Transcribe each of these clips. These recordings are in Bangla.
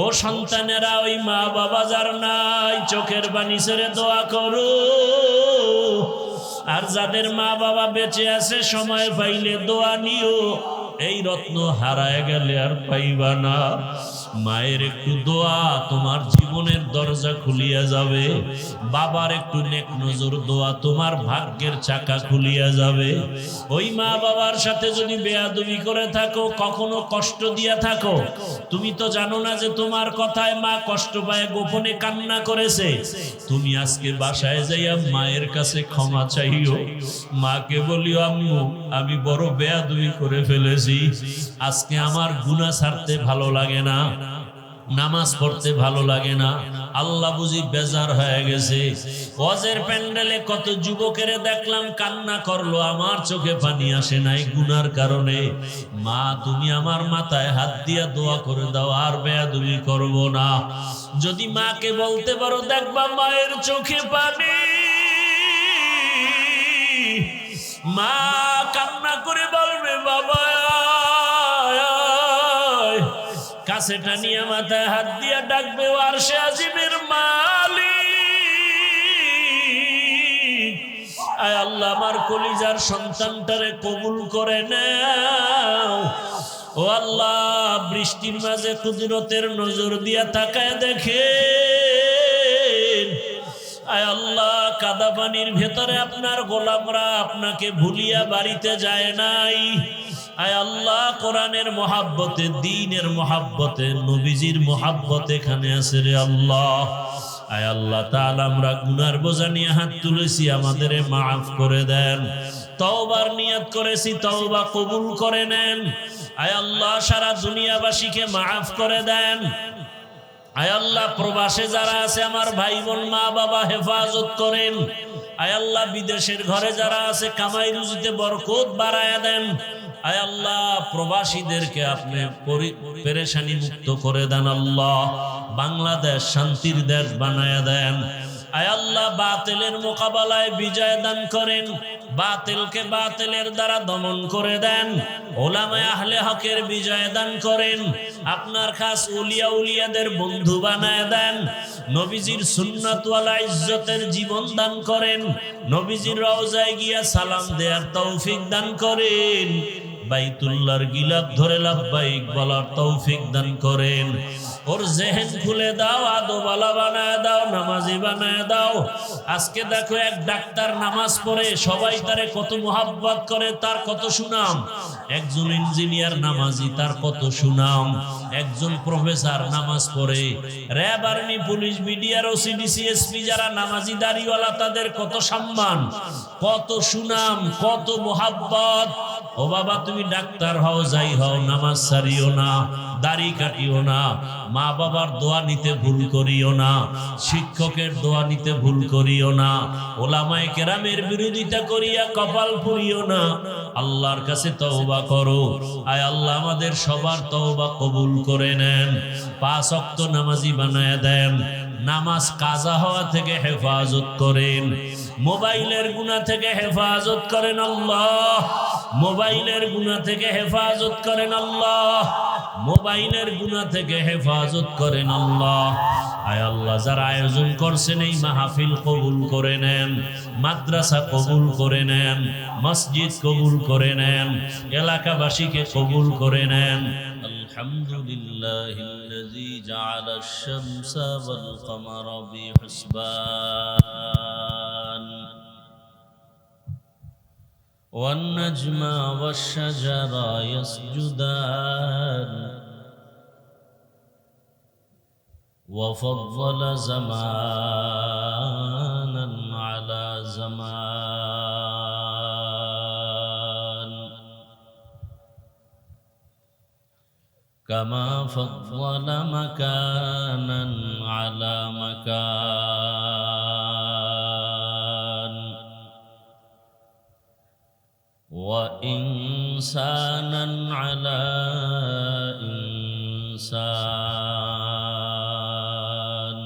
ও সন্তানেরা, ওই মা বাবা যার নাই চোখের পানি ছেড়ে দোয়া করো। আর যাদের মা বাবা বেঁচে আছে সময় পাইলে দোয়া নিও। এই রত্ন হারায় গেলে আর পাইবা না। মায়ের একটু দোয়া তোমার জীবনের দরজা খুলিয়া যাবে। বাবার একটু নেক নজর দোয়া তোমার ভাগ্যের চাকা খুলিয়া যাবে। ওই মা বাবার সাথে যদি বেয়াদবি করে থাকো, কখনো কষ্ট দিয়া থাকো, তুমি তো জানো না যে তোমার কথায় মা কষ্ট পায়, গোপনে কান্না করেছে। তুমি আজকে বাসায় যাইয়া মায়ের কাছে ক্ষমা চাইও। মাকে বলিও, আম্মু আমি বড় বেয়াদবি করে ফেলেছি, আজকে আমার গুনাহ ছাড়তে ভালো লাগে না, নামাজ পড়তে ভালো লাগে না, আল্লাহ বুঝি বেজার হয়ে গেছে। ওয়াজের প্যান্ডেলে কত যুবকের দেখলাম কান্না করলো, আমার চোখে পানি আসে নাই গুনার কারণে। মা তুমি আমার মাথায় হাত দিয়া দোয়া করে দাও, আর বেয়াদবি করব না। যদি মাকে বলতে পারো, দেখবা মায়ের চোখে পানি। মা কান্না করে বলবে, বাবা কাছে টানিয়া মাথায় হাত দিয়া ডাকবে, আরশে আজিমের মালিক, আয় আল্লাহ আমার কলিজার সন্তানটারে কবুল করে নাও। ও আল্লাহ, বৃষ্টির মাঝে কুদরতের নজর দিয়া তাকায় দেখেন। আয় আল্লাহ, কাদা পানির ভেতরে আপনার গোলামরা আপনাকে ভুলিয়া বাড়িতে যায় নাই। আয় আল্লাহ, কোরআনের মহাব্বতে, দ্বীনের মহাব্বতে, নবীজির মহাব্বতে এখানে আছে রে আল্লাহ। আয় আল্লাহ তাআলা, আমরা গুনার বোঝা নিয়ে হাত তুলেছি, আমাদেরকে মাফ করে দেন। তওবার নিয়ত করেছি, তওবা কবুল করে নেন। আয় আল্লাহ, সারা দুনিয়াবাসীকে মাফ করে দেন। আয় আল্লাহ, প্রবাসে যারা আছে আমার ভাই বোন মা বাবা হেফাজত করেন। আয় আল্লাহ, বিদেশের ঘরে যারা আছে কামাই রুজিতে বরকত বাড়ায়া দেন। আয় আল্লাহ, প্রবাসীদেরকে আপনি পেরেশানি মুক্ত করে দেন। আল্লাহ, বাংলাদেশ শান্তির দেশ বানায়া দেন। আয় আল্লাহ, বাতিলের মোকাবেলায় বিজয় দান করেন, বাতিলকে বাতিলের দ্বারা দমন করে দেন। ওলামায়ে আহলে হকের বিজয় দান করেন। আপনার খাস উলিয়া উলিয়াদের বন্ধু বানায় দেন। নবীজির সুন্নাতওয়ালা ইজ্জতের জীবন দান করেন। নবীজির রওজায় গিয়া সালাম দেওয়ার তৌফিক দান করেন। বাইতুল্লাহর গিলাফ ধরে লাব্বাইক বলার তৌফিক দান করেন। ওর জেহেন খুলে দাও, আদওয়ালা বানায় দাও, নামাজি বানায় দাও। আজকে দেখো, এক ডাক্তার নামাজ পড়ে সবাই তারে কত মোহাব্বত করে, তার কত সুনাম। একজন ইঞ্জিনিয়ার নামাজি, তার কত সুনাম। একজন প্রফেসর নামাজ পড়ে, RAB, army, police, BDR, OCD, CSP যারা নামাজি দাড়িওয়ালা, তাদের কত সম্মান, কত সুনাম, কত মোহাব্বত। ও বাবা, তুমি ডাক্তার হও, যাই হও, নামাজ ছাড়িও না, দাড়ি কাটিও না, মা বাবার দোয়া নিতে ভুল করিও না, শিক্ষকের দোয়া নিতে ভুল করিও না, ওলামায়ে কেরামের বিরোধিতা করিয়া কপাল পুড়িও না। আল্লাহর কাছে তওবা করো। আয় আল্লাহ, আমাদের সবার তওবা কবুল করে নেন। 5 ওয়াক্ত নামাজি বানায় দেন। নামাজ কাজা হওয়া থেকে হেফাজত করেন। মোবাইলের গুনাহ থেকে হেফাজত করেন আল্লাহ। মোবাইলের গুনাহ থেকে হেফাজত করেন আল্লাহ। মোবাইলের গুনাহ থেকে হেফাজত করেন আল্লাহ। আয় আল্লাহ, যারা আয়োজন করছেন এই মাহফিল কবুল করে নেন, মাদ্রাসা কবুল করে নেন, মসজিদ কবুল করে নেন, এলাকাবাসীকে কবুল করে নেন। আলহামদুলিল্লাহিল্লাযী জাআলাশ শামসা ওয়াল কমারা বিহুসবান والنجم والشجر يسجدان وفضل زمانا على زمان كما فضل مكانا على مكان وإنسانا على إنسان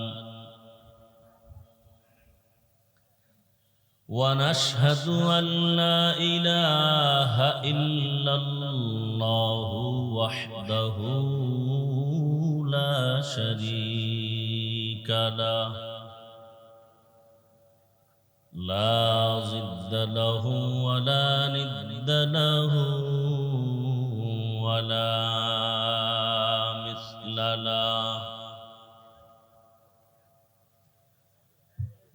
ونشهد أن لا إله إلا الله وحده لا شريك له لا ضد له ولا ند له ولا مثل له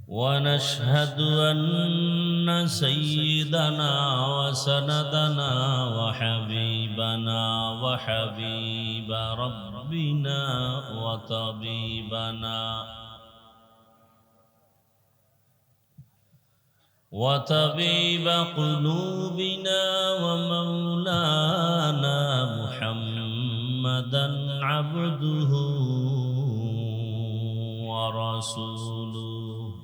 ونشهد أن سيدنا وسندنا وحبيبنا وحبيب ربنا وطبيب قلوبنا ومولانا محمدا عبده ورسوله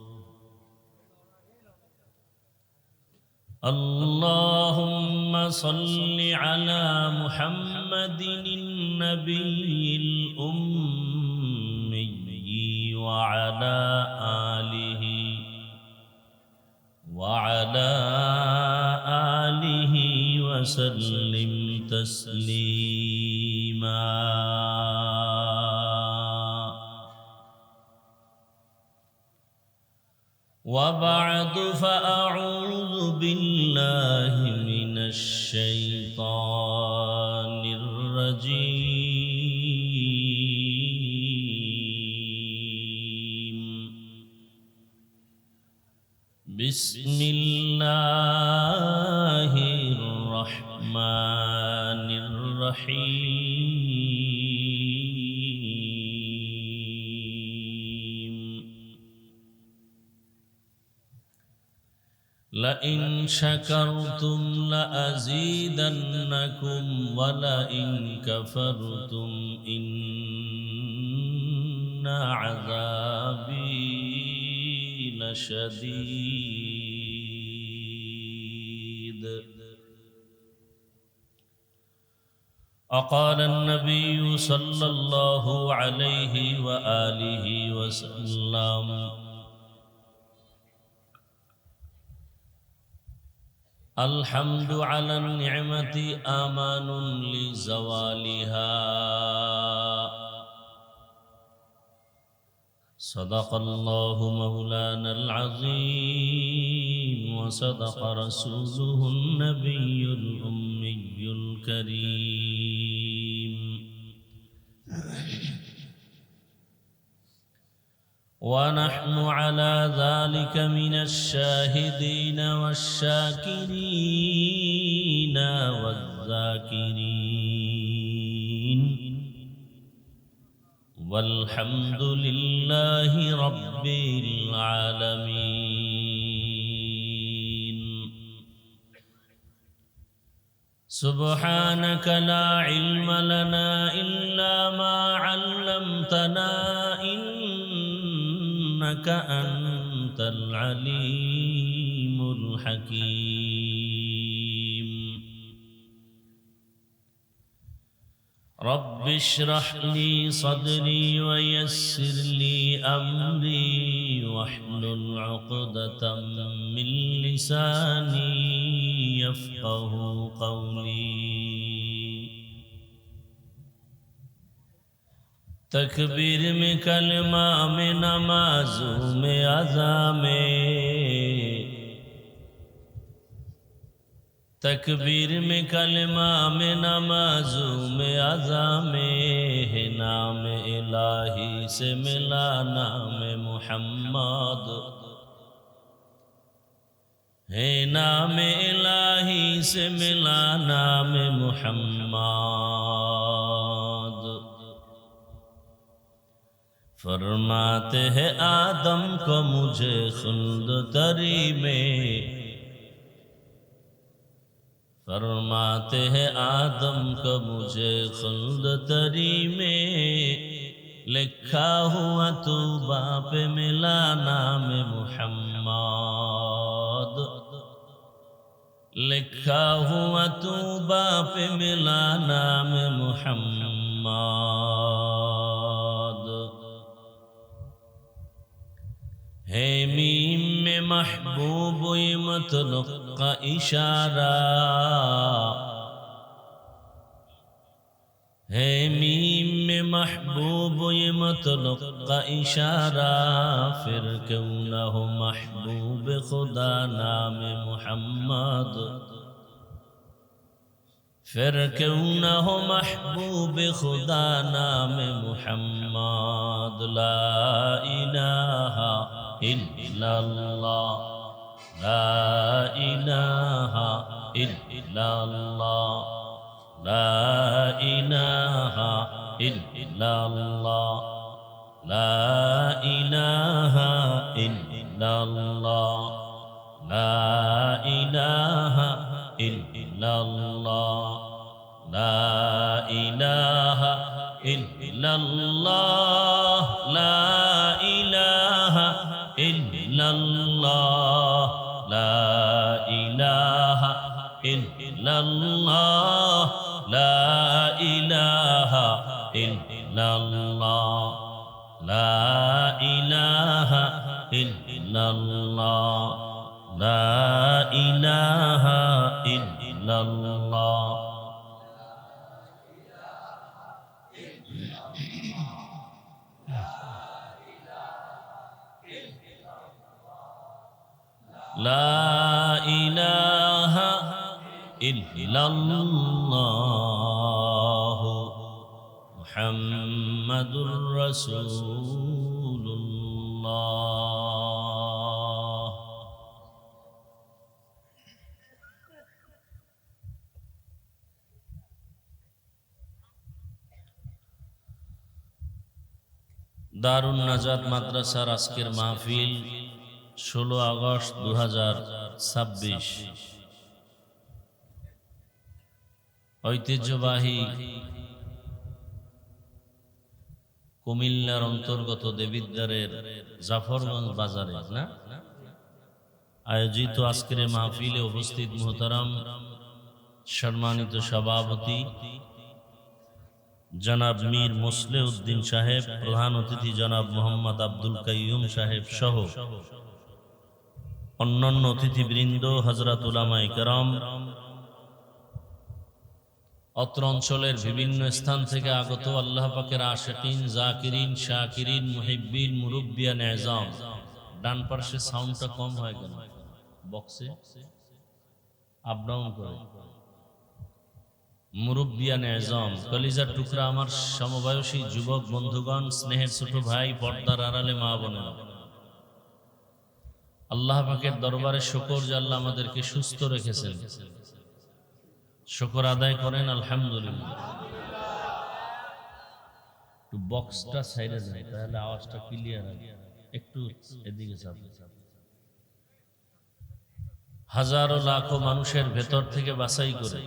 اللهم صل على محمد النبي الأمي وعلى آله وسلم تسليما وبعد فأعوذ بالله من الشيطان الرجيم بسم الله الرحمن الرحيم لئن شكرتم لأزيدنكم ولئن كفرتم إن عذابي لشديد وقال النبي صلى الله عليه وآله وسلم الحمد على النعمة آمان لزوالها صدق الله مولانا العظيم وصدق رسوله النبي الأمي الكريم ونحن على ذلك من الشاهدين والشاكرين والذاكرين والحمد لله رب العالمين سبحانك لا علم لنا إلا ما علمتنا إنك أنت العليم الحكيم رب اشرح لي صدري ويسر لي أمري واحلل عقدة من لساني يفقه قولي تکبیر میں کلمہ میں نمازوں میں اذان میں تکبیر میں کلمہ میں نمازوں میں اذان میں ہے نام الہی سے ملا نام محمد ہے نام الہی سے ملا نام محمد فرماتے ہیں آدم کو مجھے خلد تری میں فرماتے ہیں آدم کو مجھے خلد تری میں لکھا ہوا توبہ پہ ملا نام محمد لکھا ہوا توبہ پہ ملا نام محمد ہے میم میں محبوب مطلق کا اشارہ है मीम में महबूब ये मतलब का इशारा, फिर क्यों न हो महबूब खुदा नाम मोहम्मद, फिर क्यों न हो महबूब खुदा नाम मोहम्मद। ला इलाहा इल्लल्लाह, ला इलाहा इल्लल्लाह, ला इलाहा इल्लल्लाह, ला इलाहा इल्लल्लाह, ला इलाहा इल्लल्लाह, ला इलाहा इल्लल्लाह, ला इलाहा इल्लल्लाह, ला इलाहा इल्लल्लाह, ला इलाहा इल्लल्लाह, ला इलाहा इल्लल्लाह, ला इलाहा इल्लल्लाह। ला इलाहा इल्लल्लाह मुहम्मदुर रसूलुल्लाह। দারুন নাজাত মাদ্রাসার আজকের মাহফিল 16 আগস্ট 2026 ঐতিহ্যবাহী কুমিল্লার অন্তর্গত দেবিদ্বারের জাফরগঞ্জ বাজারে না আয়োজিত আজকের মাহফিলে উপস্থিত মুহতারাম সম্মানিত সভাপতি জনাব মীর মোসলে উদ্দিন সাহেব, প্রধান অতিথি জনাব মোহাম্মদ আব্দুল কাইয়ুম সাহেব সহ অন্যান্য অতিথিবৃন্দ, হযরত উলামায়ে কেরাম, অত্র অঞ্চলের বিভিন্ন স্থান থেকে আগত আল্লাহ পাকের আশিকিন, জাকিরিন, শাকিরিন, মুহিব্বিন, মুরব্বিয়ান এজাম। ডান পাশে সাউন্ডটা কম হয়ে গেল, বক্সে আপ ডাউন করে। মুরব্বিয়ান এজাম, কলিজার টুকরা আমার সমবয়সী যুবক বন্ধুগণ, স্নেহের ছোট ভাই, পর্দার আড়ালে মা বোনেরা, আল্লাহ পাকের দরবারে শুকর যে আল্লাহ আমাদেরকে সুস্থ রেখেছেন। শুকর আদায় করেন আলহামদুলিল্লাহ। একটু বক্সটা সাইডে যায় তাহলে আওয়াজটা ক্লিয়ার হবে। একটু এদিকে যাবে। হাজারো লাখো মানুষের ভেতর থেকে বাছাই করে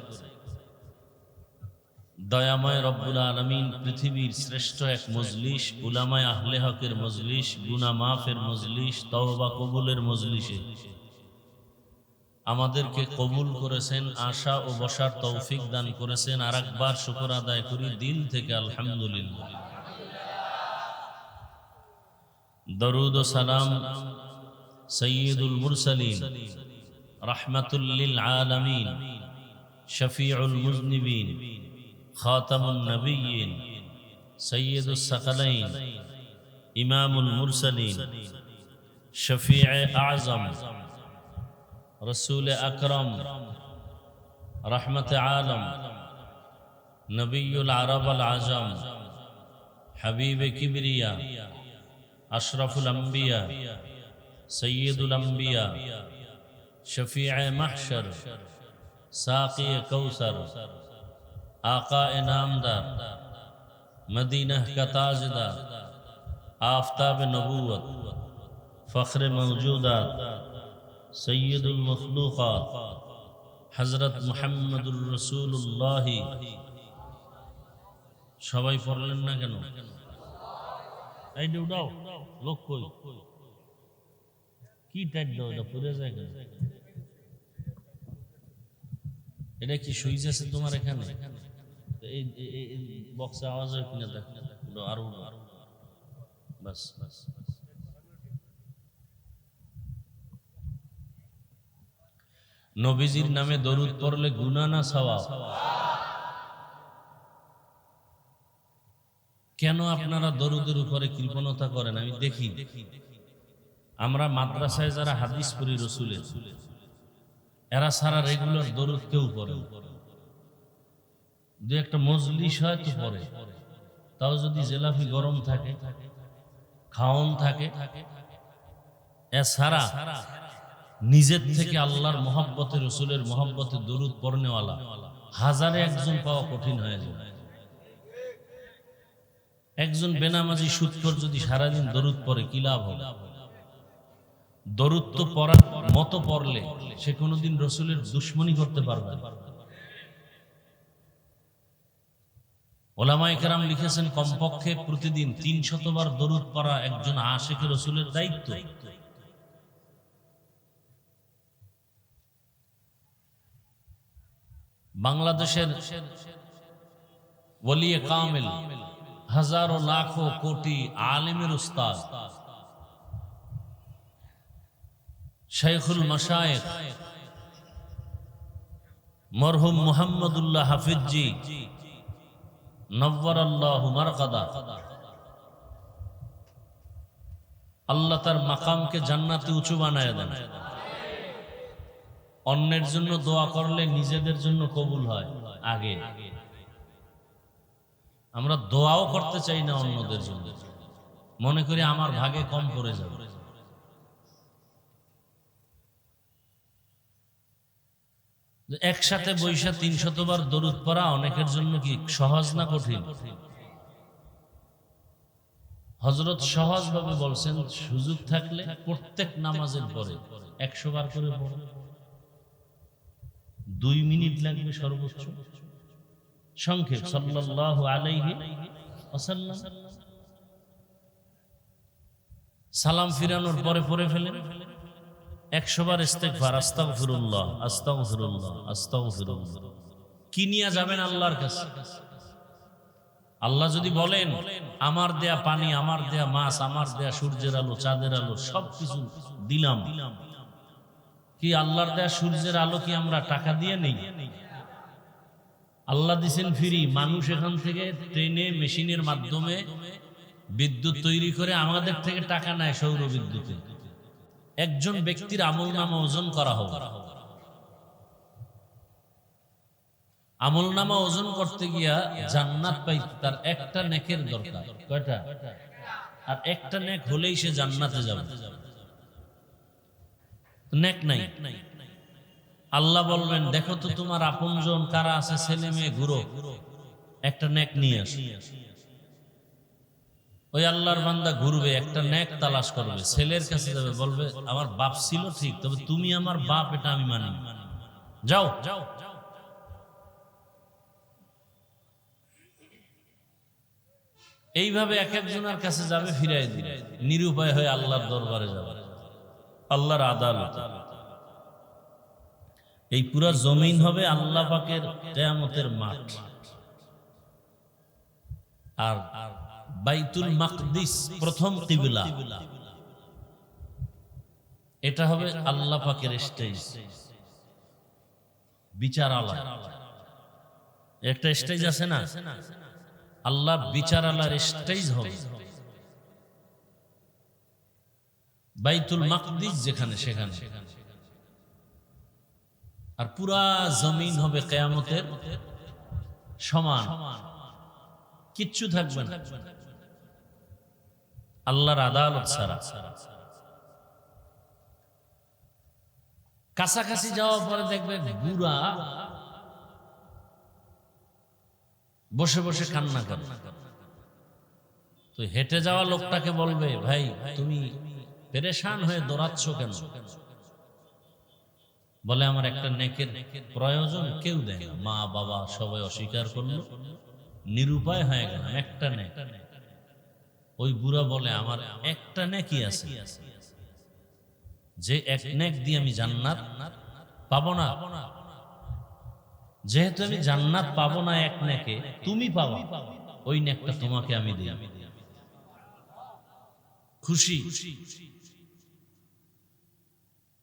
দয়াময় রব্বুল আলামিন পৃথিবীর শ্রেষ্ঠ এক মজলিস, উলামায়ে আহলে হকের মজলিস, গুনাহ মাফের মজলিস, তওবা কবুলের মজলিসে আমাদেরকে কবুল করেছেন, আশা ও বসার তৌফিক দান করেছেন। আর একবার শুকর আদায় করি দিল থেকে আলহামদুলিল্লাহ। দরুদ ও সালাম সাইয়্যিদুল মুরসালিন, রাহমাতুল লিল আলামিন, শফিউল মুজনিবিন, খাতামুন নবিয়্যিন, সাইয়্যিদুস সাকালাইন, ইমামুল মুরসালিন, শফিয়ে আযম, রসুল আকরম, রহমত আলম, নবীউল আরব আল আজম, হাবিব কিবরিয়া, আশরাফুল আম্বিয়া, সৈয়দুল আম্বিয়া, শফিয়ে মাহশর, সাকি কৌসর, आका नामदार, मदीना का ताजदार, आफताब नबूवत, फ़ख्र मौजूदात, सैयदुल मखलूक़ात, हज़रत मुहम्मदुर रसूलुल्लाह। সবাই পড়লেন না কেন? এই উঠাও, লোক কই? কি টাইট দাও, এটা পুড়ে যায় কেন? এটা কি সুইচ আছে তোমার এখানে? এই বক্সে আওয়াজ হয় কিনা দেখো, আরো বাস বাস। নবীজির নামে দরুদ পড়লে গুনাহ না সওয়াব? কেন আপনারা দরুদের উপরে কৃপণতা করেন? আমি দেখি আমরা মাদ্রাসায় যারা হাদিস পড়ি রসুলের, এরা সারা রেগুলার দরুদ কেউ পড়ে, দু একটা মজলিস হয় তো পড়ে, তাও যদি জেলাফি গরম থাকে, খাওন থাকে, এছাড়া নিজের থেকে আল্লাহর মহব্বতে, রসুলের মহব্বতে দরুদ পড়নেওয়ালা হাজারে একজন পাওয়া কঠিন হয়ে যায়। একজন বেনামাজি সুৎখোর যদি সারাদিন দরুদ পড়ে কি লাভ হবে? দরুদ তো পড়ার মতো পড়লে সে কোনোদিন রসুলের দুশ্মনী করতে পারবে না। ওলামায়ে কেরাম লিখেছেন কমপক্ষে প্রতিদিন ৩০০ বার দরুদ পড়া একজন আশিকে রসুলের দায়িত্ব। বাংলাদেশের ওলিয়ে কামেল, হাজারো লাখো কোটি আলেমের উস্তাদ শাইখুল মাশায়েখ মরহুম মুহাম্মদুল্লাহ হাফিজজি নవ్বরাল্লাহু মারকাদা, আল্লাহ তার মাকামকে জান্নাতে উঁচু বানায় দেন। অন্যের জন্য দোয়া করলে নিজেদের জন্য কবুল হয় আগে। আমরা দোয়াও করতে চাই না অন্যদের জন্য, মনে করি আমার ভাগে কম পড়ে যাবে। একসাথে বৈশা ৩০০ বার দরুদ পড়া অনেকের জন্য কি সহজ না কঠিন? হযরত সহজ ভাবে বলছেন, সুযোগ থাকলে প্রত্যেক নামাজের পরে ১০০ বার করে পড়ো, ২ মিনিট লাগবে সর্বোচ্চ। সংক্ষেপ সাল্লাল্লাহু আলাইহি ওয়াসাল্লাম। সালাম ফিরানোর পরে পড়ে ফেলেন ১০০ বার ইস্তেগফার, আস্তাগফিরুল্লাহ আস্তাগফিরুল্লাহ আস্তাগফিরুল্লাহ। কি নিয়ে যাবেন আল্লাহর কাছে? আল্লাহ যদি বলেন আমার দেয়া পানি, আমার দেয়া মাছ, আমার দেয়া সূর্যের আলো, চাঁদের আলো সবকিছু দিলাম, কি আল্লাহর দেয়া সূর্যের আলো কি আমরা টাকা দিয়ে নেই? আল্লাহ দিছেন ফ্রি। মানুষ এখান থেকে ট্রেনে মেশিনের মাধ্যমে বিদ্যুৎ তৈরি করে আমাদের থেকে টাকা নেয় সৌর বিদ্যুতে। একজন ব্যক্তির আমলনামা ওজন করা হবে। আমলনামা ওজন করতে গিয়া জান্নাত পাইতে তার একটা নেকের দরকার। কয়টা? আর একটা নেক হলেই সে জান্নাতে যাবে। নেক নাই। আল্লাহ বলবেন দেখো তো তোমার আপনজন কারা আছে, ছেলে মেয়ে, ঘুরো, একটা নেক নিয়ে আস। ওই আল্লাহর বান্দা ঘুরবে, একটা নেক তালাশ করবে, ছেলের কাছে যাবে, বলবে আমার বাপ ছিল ঠিক, তবে তুমি আমার বাপ, এটা আমি মানি, যাও। এইভাবে এক একজনের কাছে যাবে, ফিরাই দিবে, নিরুপায় হয়ে আল্লাহর দরবারে যাবে, আল্লাহর আদালত। এই পুরা জমিন হবে আল্লাহ পাকের কিয়ামতের মাঠ। আর বাইতুল মাকদিস প্রথম কিবলা, এটা হবে আল্লাহ পাকের স্টেজ, বিচারালয়। একটা স্টেজ আছে না, আল্লাহ বিচারালয়ের স্টেজ হবে বাইতুল মাকদিস যেখানে, সেখানে। আর পুরা জমিন হবে কিয়ামতের সমান, কিচ্ছু থাকবে না আল্লাহর আদালত ছাড়া। কাছাকাছি যাওয়ার পরে দেখবে বুড়া বসে বসে কান্না করে। তো হেঁটে যাওয়া লোকটাকে বলবে ভাই তুমি পেরেশান হয়ে দৌড়াচ্ছ কেন? বলে আমার একটা নেকের প্রয়োজন, কেউ দেয় না, মা বাবা সবাই অস্বীকার করলো, নিরুপায় হয়ে গেল, একটা নেক। ওই বুড়া বলে আমার একটা নেকি আছে, যে এক নেক দিয়ে আমি জান্নাত পাবো না। যেহেতু আমি জান্নাত পাবো না এক নেকে, তুমি পাবো, ওই নেকটা তোমাকে আমি দিই। খুশি।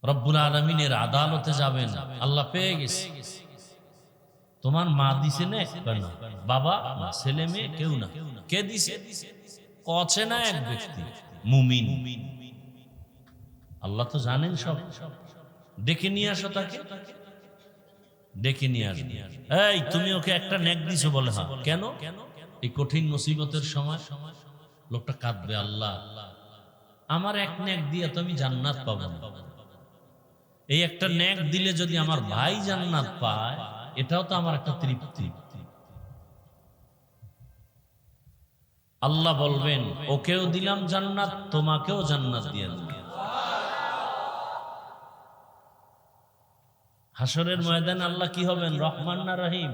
রব্বুল আলামিনের আদালতে যাবেন, আল্লাহ পেয়ে গেছে, তোমার মা দিছে না? না। বাবা, ছেলে মেয়ে কেউ না। কে দিছে? অচেনা এক ব্যক্তি, মুমিন। আল্লাহ তো জানেন সব। ডেকে নিয়ে আসো তাকে, ডেকে নিয়ে আসো। এই তুমি ওকে একটা নেক দিছো? বলে হ্যাঁ। কেন? এই কঠিন মুসিবতের সময় লোকটা কাঁদবে, আল্লাহ আমার এক নেক দিয়ে তো আমি জান্নাত পাবো না। এই একটা নেক দিলে যদি আমার ভাই জান্নাত পায়, এটাও তো আমার একটা তৃপ্তি। আল্লাহ বলবেন ওকেও দিলাম জান্নাত, তোমাকেও জান্নাত দিয়ে দিলাম। হাসরের ময়দানে আল্লাহ কি হবেন? রহমান না রহিম?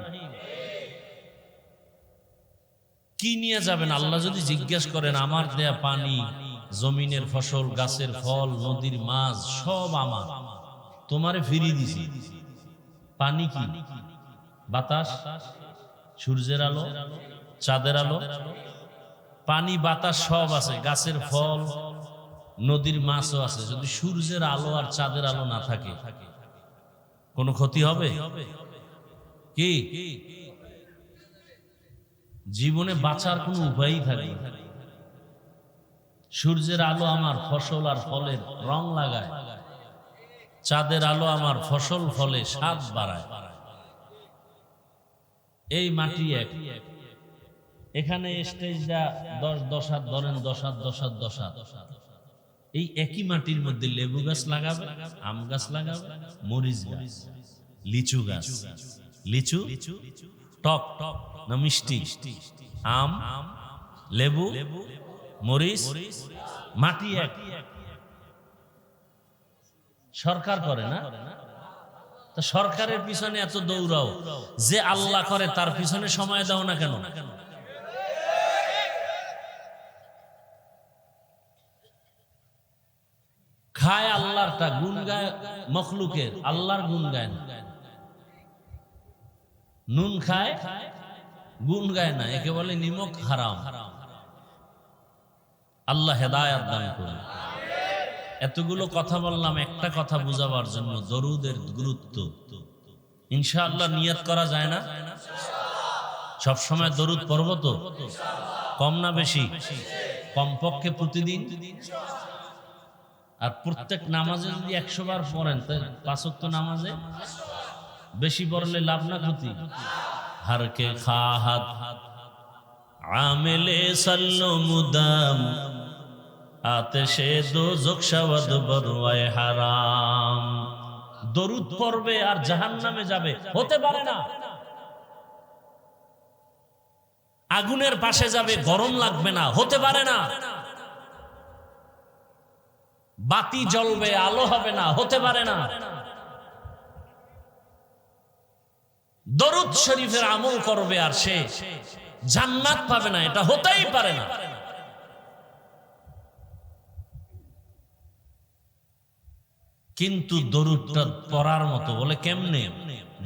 কি নিয়ে যাবেন? আল্লাহ যদি জিজ্ঞেস করেন, আমার দেয়া পানি, জমিনের ফসল, গাছের ফল, নদীর মাছ সব আমার, তোমারে ফিরিয়ে দিছি। পানি কি? বাতাস, সূর্যের আলো, চাঁদের আলো, পানি বাতাস সব আছে, গাছের ফল, নদীর মাছও আছে। যদি সূর্যের আলো আর চাঁদের আলো না থাকে, কোনো ক্ষতি হবে কি? জীবনে বাঁচার কোনো উপায়ই থাকে না। সূর্যের আলো আমার ফসল আর ফলের রং লাগায়, চাঁদের আলো আমার ফসল ফলে স্বাদ বাড়ায়। এই মাটি এক, এখানে স্টেজটা 10 হাত ধরেন, 10 হাত 10 হাত 10 হাত। এই একই মাটির মধ্যে লেবু গাছ লাগাবে, আম গাছ লাগাবে, মরিচ গাছ, লিচু গাছ। লিচু টক না মিষ্টি? আম, লেবু, মরিচ, মাটি এক। সরকার করে না? তো সরকারের পিছনে এত দৌড়াও, যে আল্লাহ করে তার পিছনে সময় দাও না কেন? খায় আল্লাহরটা, গুণ গায় মখলুকের, আল্লাহর গুণ গায় না। নুন খায়, গুণ গায় না, একে বলে নিমক হারাম। আল্লাহ হেদায়েত দান করুন। এতগুলো কথা বললাম একটা কথা বুঝাবার জন্য, দরুদের গুরুত্ব। ইনশাআল্লাহ নিয়ত করা যায় না? সব সময় দরুদ পড়ব তো? কম না বেশি? কমপক্ষে প্রতিদিন। আর প্রত্যেক নামাজে যদি 100 বার পড়েন, 5 ওয়াক্ত নামাজে বেশি পড়লে লাভ না ক্ষতি? হারকে খাহাত আমেলে সাল্লো মুদাম, আতেশে দোজখ শাওয়াদ বরওয়ায়ে হারাম। দরুদ পড়বে আর জাহান্নামে যাবে, হতে পারে না। আগুনের পাশে যাবে, গরম লাগবে না, হতে পারে না। বাতি জ্বলবে, আলো হবে না, হতে পারে না। দরুদ শরীফের আমল করবে আর সে জান্নাত পাবে না, এটা হতেই পারে না। কিন্তু দরুদটা পড়ার মতো বলে কেমনে?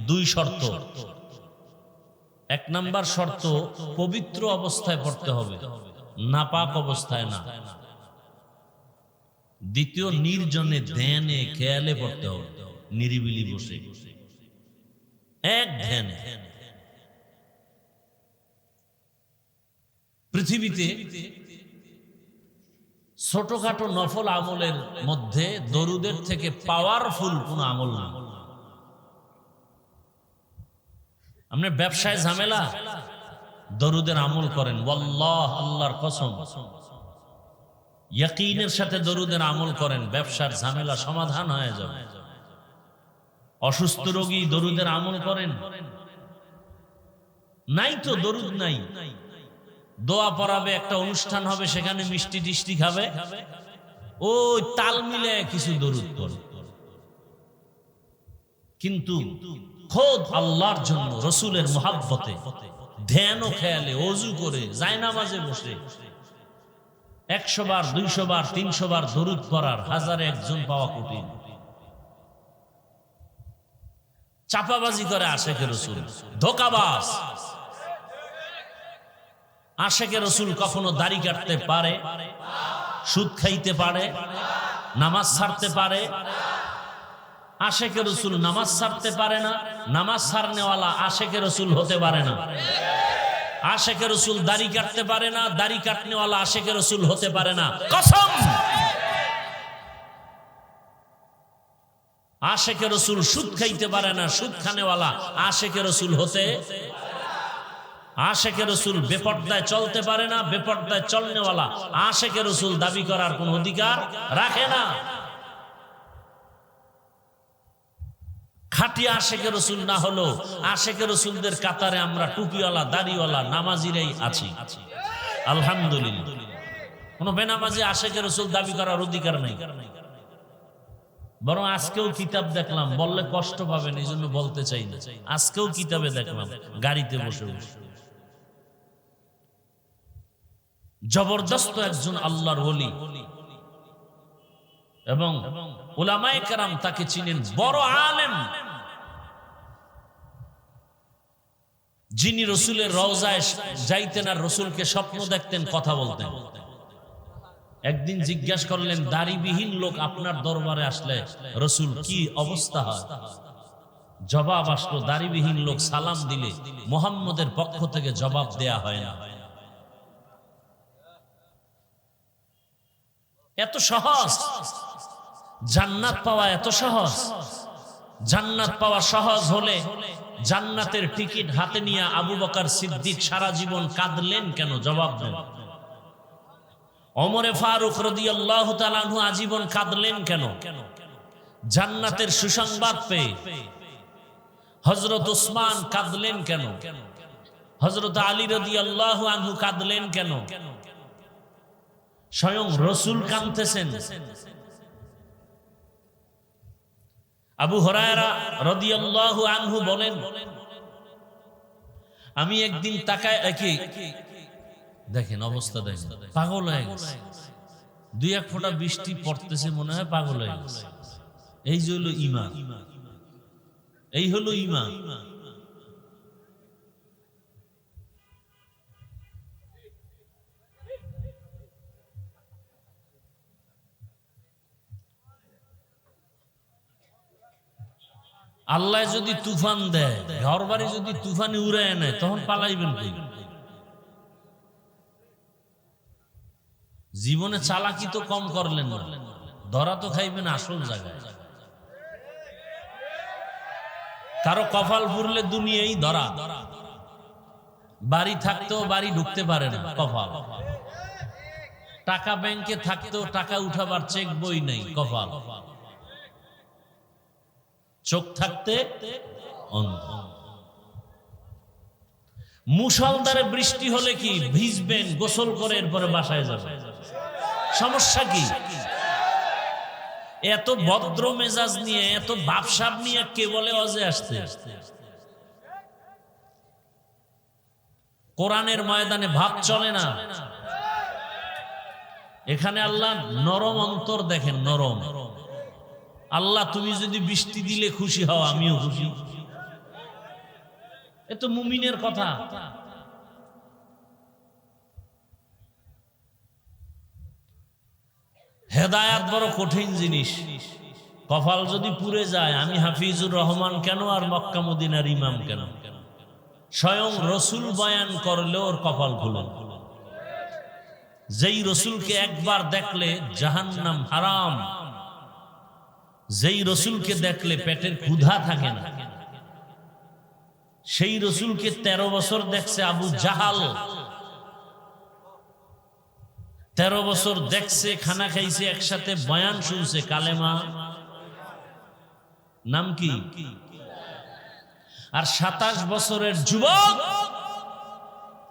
2 শর্ত। 1 নাম্বার শর্ত, পবিত্র অবস্থায় পড়তে হবে, নাপাক অবস্থায় না। দ্বিতীয়, নির্জনে ধ্যানে খেয়ালে পড়তে হবে, নিরিবিলি বসে এক ধ্যানে। পৃথিবীতে ছোটখাটো নফল আমলের মধ্যে দরুদের থেকে পাওয়ারফুল কোন আমল না। আপনি ব্যবসায় ঝামেলা, দরুদের আমল করেন, ওয়াল্লাহ, আল্লাহর কসম, ইয়াকিনের সাথে দরুদের আমল করেন, ব্যবসার ঝামেলা সমাধান হয়ে যাবে। অসুস্থ রোগী দরুদের আমল করেন, নাই তো দরুদ নাই, দোয়া পড়াবে, একটা অনুষ্ঠান হবে, সেখানে মিষ্টি টিষ্টি খাবে, ওই তাল মিলে কিছু দরুদ পড়ে। কিন্তু খোদ আল্লাহর জন্য, রসুলের মুহাব্বতে, ধ্যান ও খেয়ালে, ওযু করে, জায়নামাজে বসে 100 বার, 200 বার, 300 বার দরুদ পড়ার 1000-এ 1 জন পাওয়া কঠিন। চাপাবাজি করে আশেকে রসুল, ধোঁকাবাজ। আশেকে রসুল কখনো দাড়ি কাটতে পারে, সুদ খাইতে পারে, নামাজ ছাড়তে পারে, আশেকে রসুল নামাজ ছাড়তে পারে না, নামাজ ছাড়নেওয়ালা আশেকে রসুল হতে পারে না। আশেকে রসুল দাড়ি কাটতে পারে না, দাড়ি কাটনেওয়ালা আশেকে রসুল হতে পারে না। কসম। আশেকে রসুল সুদ খাইতে পারে না, সুদ খানেওয়ালা আশেকে রসুল হতে। আশেকে রসুল বেপর্দায় চলতে পারে না, বেপর্দায় চলনেওয়ালা আশেকে রসুল দাবি করার কোন অধিকার রাখে না। খাঁটি আশেকে রসুল না হলো আশেকে রসুলদের কাতারে আমরা টুপিওয়ালা দাড়িওয়ালা নামাজিরাই আছি, আলহামদুলিল্লাহ। কোন বেনামাজি আশেকে রসুল দাবি করার অধিকার নেই। বরং আজকেও কিতাব দেখলাম, বললে কষ্ট পাবেন এই জন্য বলতে চাই না, আজকেও কিতাবে দেখলাম গাড়িতে বসে বসে জবরদস্ত একজন আল্লাহর ওলি, এবং উলামায়ে কেরাম তাকে চিনেন, বড় আলেম, যিনি রসুলের রওজায় যাইতেন আর রসুলকে স্বপ্ন দেখতেন, কথা বলতেন। একদিন জিজ্ঞাসা করলেন, দাড়িবিহীন লোক আপনার দরবারে আসলে রসুল কি অবস্থা হয়? জবাব আসলো, দাড়িবিহীন লোক সালাম দিলে মুহাম্মদের পক্ষ থেকে জবাব দেয়া হয় না। এত সহজ জান্নাত পাওয়া, এত সহজ। জান্নাত পাওয়া সহজ হলে জান্নাতের টিকিট হাতে নিয়ে আবু বকর সিদ্দিক সারা জীবন কাঁদলেন কেন? জবাব দেন। ওমরে ফারুক রাদিয়াল্লাহু তাআলা আনহু আজীবন কাঁদলেন কেন? জান্নাতের সুসংবাদ পেয়ে। হযরত উসমান কাঁদলেন কেন? হযরত আলী রাদিয়াল্লাহু আনহু কাঁদলেন কেন? স্বয়ং রসুল কাঁদতেছেন। আবু হুরায়রা রাদিয়াল্লাহু আনহু বলেন, আমি একদিন তাকায়, দেখেন অবস্থা, দেখেন পাগল হয়ে গেছে। দুই এক ফোঁটা বৃষ্টি পড়তেছে, মনে হয় পাগল হয়ে গেছে। এই যে হলো ঈমান, এই হলো ঈমান। আল্লাহ যদি তুফান দেয়, ঘর বাড়ি যদি তুফানে উড়ায় নেয়, তখন পালাইবেন কই? জীবনে চালাকি তো কম করলেন না, ধরা তো খাইবেন আসল জায়গায়। কারো কপাল পুরলে দুনিয়াই ধরা। বাড়ি থাকতেও বাড়ি ঢুকতে পারে না, কপাল। টাকা ব্যাংকে থাকতেও টাকা উঠাবার চেক বই নেই, কপাল। চোখ থাকতে অন্ধ। মুষলধারে বৃষ্টি হলে কি ভিজবেন, গোসল করে এরপরে বাসায় যাবেন, সমস্যা কি? এত ভদ্র মেজাজ নিয়ে, এত ভাবসাব নিয়ে কে বলে অজে আসতে? কোরআনের ময়দানে ভাব চলে না। এখানে আল্লাহ নরম অন্তর দেখেন, নরম। আল্লাহ তুমি যদি বৃষ্টি দিলে খুশি হও, আমিও খুশি। এ তো মুমিনের কথা। হেদায়াত বড় কঠিন জিনিস। কপাল যদি পুড়ে যায়, আমি হাফিজুর রহমান কেন আর মক্কা মদিনার ইমাম কেন? স্বয়ং রসুল বয়ান করলেও ওর কপাল খুলে। যেই রসুলকে একবার দেখলে জাহান্নাম হারাম, যেই রসুলকে দেখলে পেটের ক্ষুধা থাকে না, সেই রসুলকে 13 বছর দেখছে আবু জাহাল। 13 বছর দেখছে, খানা খাইছে, একসাথে বয়ান শুনছে, কালেমা। নাম কি? আর 27 বছরের যুবক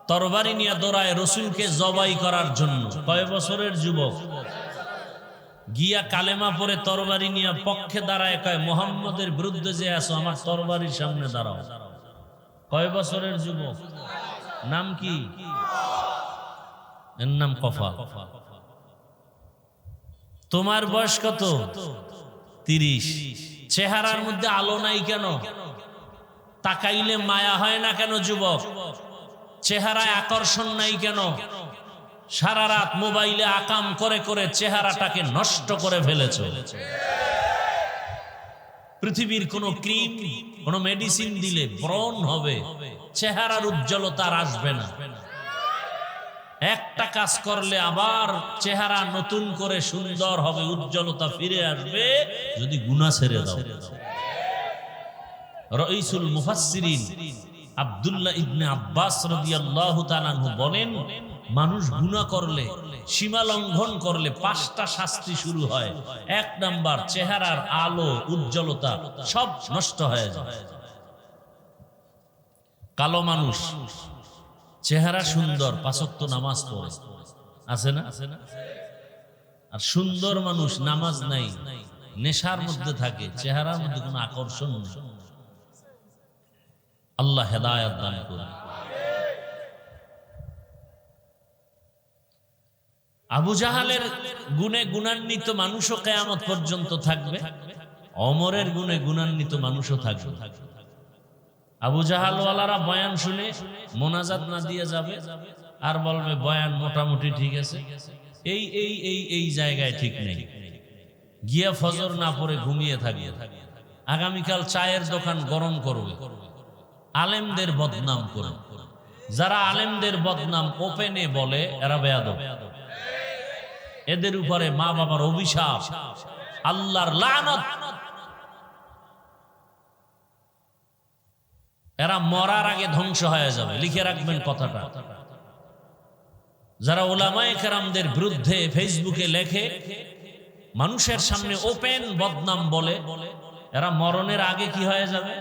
তরবারি নিয়ে দৌড়ায় রসুলকে জবাই করার জন্য। কয় বছরের যুবক গিয়া কালেমা পরে তরবারি নিয়ে পক্ষে দাঁড়ায়, কয় মুহাম্মদের বিরুদ্ধে যে আছো, আমার তরবারির সামনে দাঁড়াও। কয় বছরের যুবক? নাম কি? এর নাম কফা। তোমার বয়স কত? 30। চেহারার মধ্যে আলো নাই কেন? তাকাইলে মায়া হয় না কেন যুবক? চেহারায় আকর্ষণ নাই কেন? সারা রাত মোবাইলে আকাম করে করে চেহারাটাকে নষ্ট করে ফেলেছ। পৃথিবীর কোন ক্রিম, কোন মেডিসিন দিলে ব্রণ হবে, চেহারার উজ্জ্বলতা আর আসবে না। একটা কাজ করলে আবার চেহারা নতুন করে সুন্দর হবে, উজ্জ্বলতা ফিরে আসবে যদি গুনাহ ছেড়ে দাও। রাইসুল মুফাসসিরিন আব্দুল্লাহ ইবনে আব্বাস রাদিয়াল্লাহু তাআলা আনহু বলেন, মানুষ গুনাহ করলে, সীমা লঙ্ঘন করলে 5টা শাস্তি শুরু হয়। 1 নাম্বার, চেহারার আলো উজ্জ্বলতা সব নষ্ট হয়ে যায়। কালো মানুষ চেহারা সুন্দর, 5 ওয়াক্ত নামাজ পড়ে, আছে না? আর সুন্দর মানুষ নামাজ নাই, নেশার মধ্যে থাকে, চেহারার মধ্যে কোনো আকর্ষণ নেই। আল্লাহ হেদায়েত দান করুন। আবু জাহালের গুণে গুণান্বিত মানুষও কিয়ামত পর্যন্ত থাকবে, ওমরের গুণে গুণান্বিত মানুষও থাকবে। আবু জাহালওয়ালারা বয়ান শুনে মোনাজাত না দিয়ে যাবে আর বলবে বয়ান মোটামুটি ঠিক আছে, এই এই এই এই জায়গায় ঠিক নেই, গিয়া ফজর না পড়ে ঘুমিয়ে থাকবে, আগামীকাল চায়ের দোকান গরম করবে, আলেমদের বদনাম করে। যারা আলেমদের বদনাম ওপেনে বলে এরা বেয়াদব, এদের উপরে মা বাবার অভিশাপ, আল্লাহর লানত। এরা মরার আগে ধ্বংস হয়ে যাবে, লিখে রাখবেন কথাটা। যারা উলামায়ে কেরামদের বিরুদ্ধে ফেসবুকে লেখে, মানুষের সামনে ওপেন বদনাম বলে, এরা মরণের আগে কি হয়ে যাবে?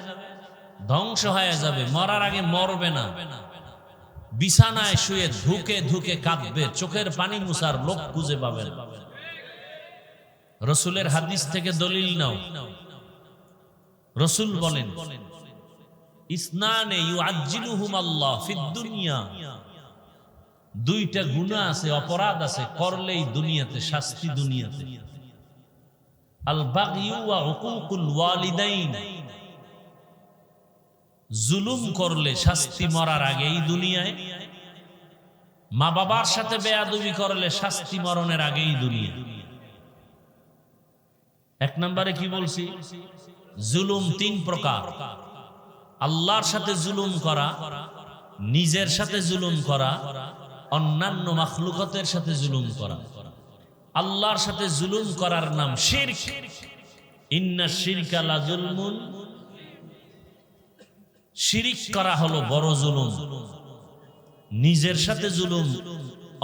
ধ্বংস হয়ে যাবে। মরার আগে মরবে না, বিছানায় শুয়ে ধুকে ধুকে কাঁদবে, চোখের পানি মুছার লোক খুঁজে পাবেন। রাসূলের হাদিস থেকে দলিল নাও। রাসূল বলেন, ইসনানে ইউআজ্জিলুহুম আল্লাহ ফিদ দুনিয়া, 2টা গুনাহ আছে, অপরাধ আছে, করলেই দুনিয়াতে শাস্তি, দুনিয়াতে। আল বাগয়ু ওয়া উকুকুল ওয়ালিদাইন, জুলুম করলে শাস্তি মরার আগেই দুনিয়ায়, মা বাবার সাথে বেয়াদবি করলে শাস্তি মরণের আগেই দুনিয়া। 1 নম্বরে কি বলছি? জুলুম 3 প্রকার। আল্লাহর সাথে জুলুম করা, নিজের সাথে জুলুম করা, অন্যান্য মাখলুকাতের সাথে জুলুম করা। আল্লাহর সাথে জুলুম করার নাম শিরক। ইন্না শিরকা লা যুলমুন, শিরিক করা হলো বড় জুলুম। নিজের সাথে জুলুম,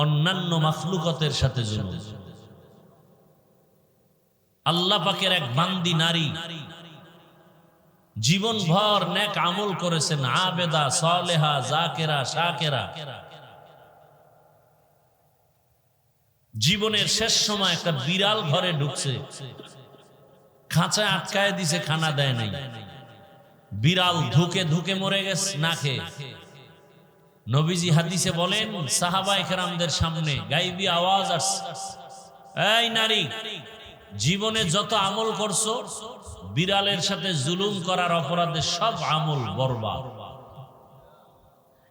অন্যান্য মাখলুকাতের সাথে জুলুম। আল্লাহ পাকের এক বান্দি নারী জীবন ভর নেক আমল করেছেন, আবেদা, সালেহা, জাকেরা, শাকেরা। জীবনের শেষ সময় একটা বিড়াল ঘরে ঢুকছে, খাঁচায় আটকায় দিছে, খানা দেয় নাই। বিড়াল ধুকে ধুকে মরে গেছে না খেয়ে। নবীজি হাদিসে বলেন, সাহাবায়ে কেরামদের সামনে গায়বী আওয়াজ আসছে, এই নারী, জীবনে যত আমল করছো, বিড়ালের সাথে জুলুম করার অপরাধে সব আমল বরবাদ।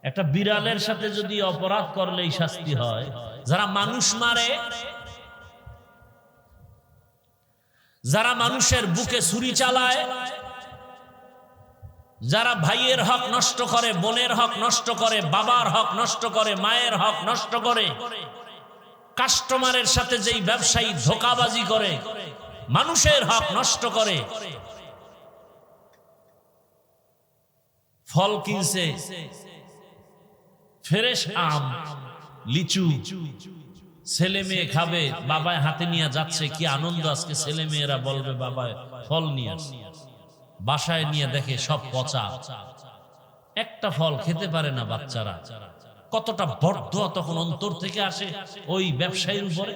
একটা বিড়ালের সাথে যদি অপরাধ করলেই শাস্তি হয়, যারা মানুষ মারে, যারা মানুষের বুকে ছুরি চালায়, যারা ভাইয়ের হক নষ্ট করে, বোনের হক নষ্ট করে, বাবার হক নষ্ট করে, মায়ের হক নষ্ট করে, কাস্টমারের সাথে যেই ব্যবসায়ী ধোঁকাবাজি করে, মানুষের হক নষ্ট করে, ফল কিনছে, ফ্রেশ আম, লিচু, ছেলে মেয়ে খাবে, বাবায় হাতে নিয়ে যাচ্ছে, কি আনন্দ আজকে, ছেলে মেয়েরা বলবে বাবায় ফল নিয়ে আসে। বাসায় নিয়ে দেখে সব পচা, একটা ফল খেতে পারে না বাচ্চারা। কতটা বরদোয়া তখন অন্তর থেকে আসে ওই ব্যবসায়ীর উপরে।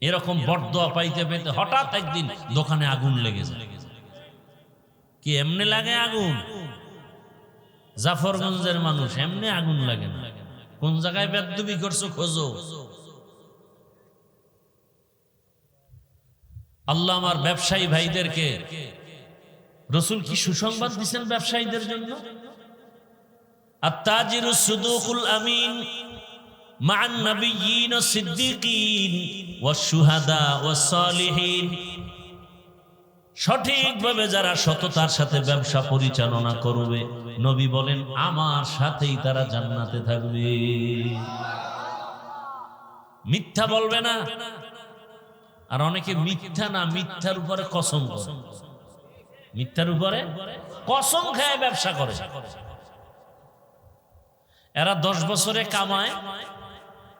এরকম বরদোয়া পাইতে পাইতে হঠাৎ একদিন দোকানে আগুন লেগে যায়। কি এমনি লাগে আগুন? জাফরগঞ্জের মানুষ, এমনি আগুন লাগে না। কোন জায়গায় বেদবি করছো খোঁজো। আল্লাহ আমার ব্যবসায়ী ভাইদেরকে, রাসূল কি সুসংবাদ দিবেন ব্যবসায়ীদের জন্য? আত-তাজিরু সুদুকুল আমিন মা'আন নাবিয়্যিন ওয়াস সিদ্দিকিন ওয়াস শুহাদা ওয়াস সালিহিন। সঠিকভাবে যারা সততার সাথে ব্যবসা পরিচালনা করবে, নবী বলেন আমার সাথেই তারা জান্নাতে থাকবে। মিথ্যা বলবে না। আর অনেকে মিথ্যা না, মিথ্যার উপরে কসম করে, মিথ্যার উপরে কসম খেয়ে ব্যবসা করে। এরা 10 বছরে কামায়,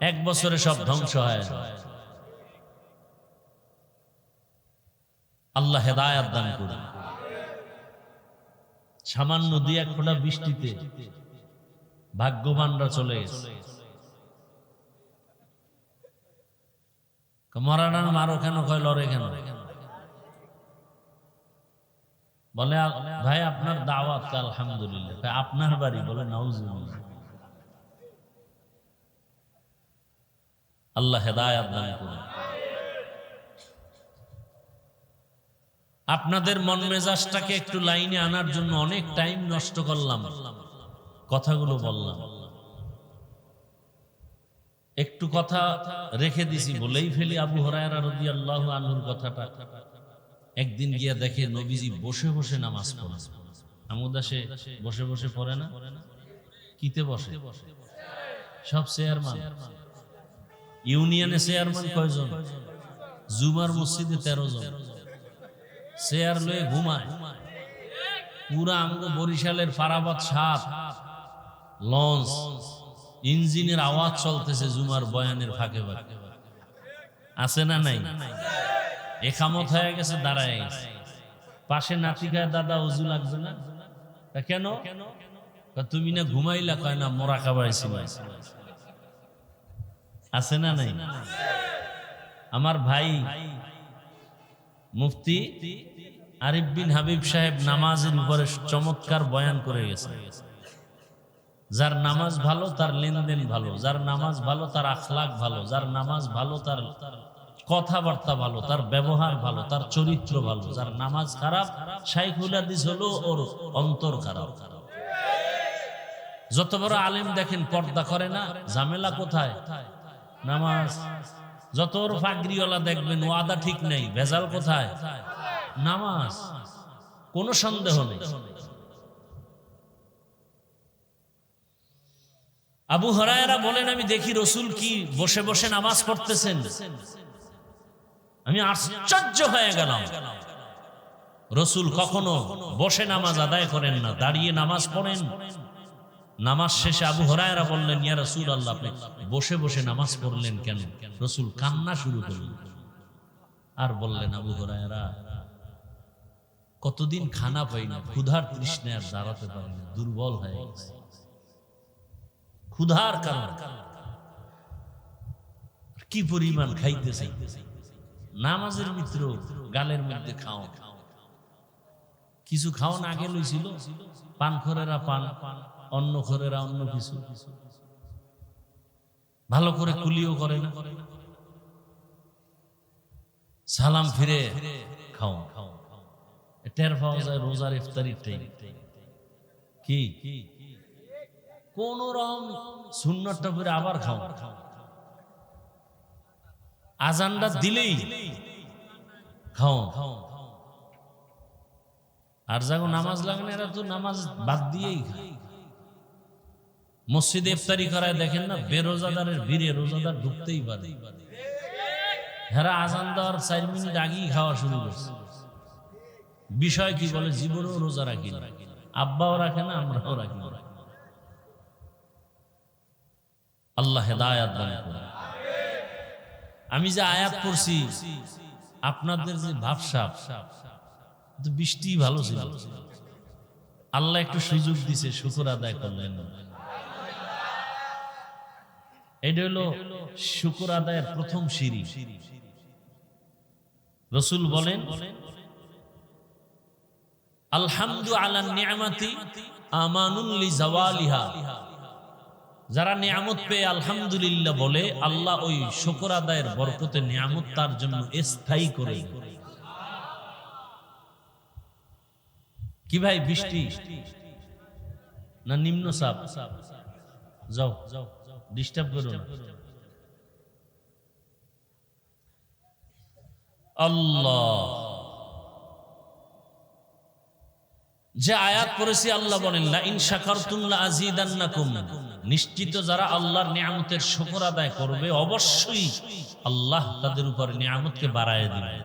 1 বছরে সব ধ্বংস হয়। আল্লাহ হেদায়েত দান করুন। সামান্য 2-1 ফোঁটা বৃষ্টিতে ভাগ্যবানরা চলে গেছে। মরানার মারো কেন, কয় লড়ে কেন? বলে ভাই আপনার দাওয়াত, আলহামদুলিল্লাহ। আপনার বাড়ি? বলে নাউজুবিল্লাহ। আল্লাহ হেদায়েত দান করুন। আপনাদের মন মেজাজটাকে একটু লাইনে আনার জন্য অনেক টাইম নষ্ট করলাম, কথাগুলো বললাম। একটু কথা রেখে দিছি, বলেই ফেলি। আবু হুরায়রা রাদিয়াল্লাহু আনহুর কথাটা। একদিন গিয়া দেখে নবীজি বসে বসে নামাজ পড়ে। আমুদাসে বসে বসে পড়ে না, কিতে বসে? সব চেয়ারম্যান, ইউনিয়নে চেয়ারম্যান কয়জন? জুমার মসজিদে 13 জন চেয়ার লয়ে ঘুমায়। পুরা আমগো বরিশালের ফারাবাদ 7 লঞ্চ, ইঞ্জিনের আওয়াজ চলতেছে জুমার বয়ানের ফাঁকে ফাঁকে। আছে না নাই? একামত হয়ে গেছে, দাঁড়ায় গেছে। পাশে নাতি খায়, দাদা ওযু লাগবে না? কেন? তুমি না ঘুমাইলা? কয় না, মোরাকাবায় ছিলাম। আছে না নাই? আমার ভাই মুফতি আরিফ বিন হাবিব সাহেব নামাজের উপরে চমৎকার বয়ান করে গেছে। যার নামাজ ভালো তার লেনদেন ভালো, যার নামাজ ভালো তার আখলাক ভালো, যার নামাজ ভালো তার কথাবার্তা ভালো, তার ব্যবহার ভালো, তার চরিত্র ভালো। যার নামাজ খারাপ, শাইখুল হাদিস হলো ওর অন্তর খারাপ। যত বড় আলেম দেখেন পর্দা করে না, ঝামেলা কোথায়? নামাজ। যত ওর ফাগরিওয়ালা দেখবেন ওয়াদা ঠিক নেই, ভেজাল কোথায়? নামাজ। কোনো সন্দেহ নেই। আবু হুরায়রা বলেন আমি দেখি রাসূল কি বসে বসে নামাজ পড়তেছেন। আমি আশ্চর্য হয়ে গেলাম। রাসূল কখনো বসে নামাজ আদায় করেন না, দাঁড়িয়ে নামাজ পড়েন। নামাজ শেষে আবু হুরায়রা বললেন, ইয়া রাসূলুল্লাহ, আপনি বসে বসে নামাজ পড়লেন কেন? রাসূল কান্না শুরু করলেন আর বললেন, আবু হুরায়রা, কতদিন খানা পাই না, ক্ষুধার তৃষ্ণায় আর দাঁড়াতে পারি না, দুর্বল হয়ে গেছে ক্ষুধার কারণে। কি পরিমাণ খাইতে চাই। নামাজের ভিতর গালের মধ্যে খাও, কিছু খাওয়ান আগে লইছিল, পানখোরেরা পান, অন্নখোরেরা অন্য কিছু, ভালো করে কুলিও করে না। সালাম ফিরে খাও, টের পাওয়া যায় রোজার ইফতারির টাইম। কি কোন রকম সুন্নতটা পরে আবার খাও, আজানটা দিলেই খাও। আর যাগো নামাজ লাগে না, এরা তো নামাজ বাদ দিয়েই খায়। মসজিদে ইফতারি করায় দেখেন না, বেরোজাদারের ভিড়ে রোজাদার ঢুকতেই পারে। হেরা আজান দেওয়ার 4 মিনিট আগেই খাওয়া শুরু করছে। বিষয় কি? বলে জীবনেও রোজা রাখি না, আব্বাও রাখে না, আমরাও রাখি না। আল্লাহ হেদায়েত দান করুন। আমি যে আয়াত পড়ছি, আপনাদের যে ভাবসাব, বৃষ্টি ভালো ছিল, আল্লাহ একটু সুযোগ দিছে, শুকর আদায় করলেন। এটা হলো শুকর আদায়ের প্রথম সিঁড়ি। রাসূল বলেন, আলহামদু আলা নি'মাতি আমানুন লিজাওয়ালিহা। যারা নিয়ামত পেয়ে আলহামদুলিল্লাহ বলে, আল্লাহ ওই শুকর আদায়ের বরকতে নিয়ামত তার জন্য স্থায়ী করে। কি ভাই, বৃষ্টি না নিম্ন চাপ? যাও ডিস্টার্ব করো না। আল্লাহ যে আয়াত পড়েছি আল্লাহ বলেন লা ইন শাকারতুম লা আযীদান্নাকুম, নিশ্চিত যারা আল্লাহর নিয়ামতের শুকর আদায় করবে অবশ্যই আল্লাহ তাদের উপর নিয়ামতকে বাড়ায় দিবে।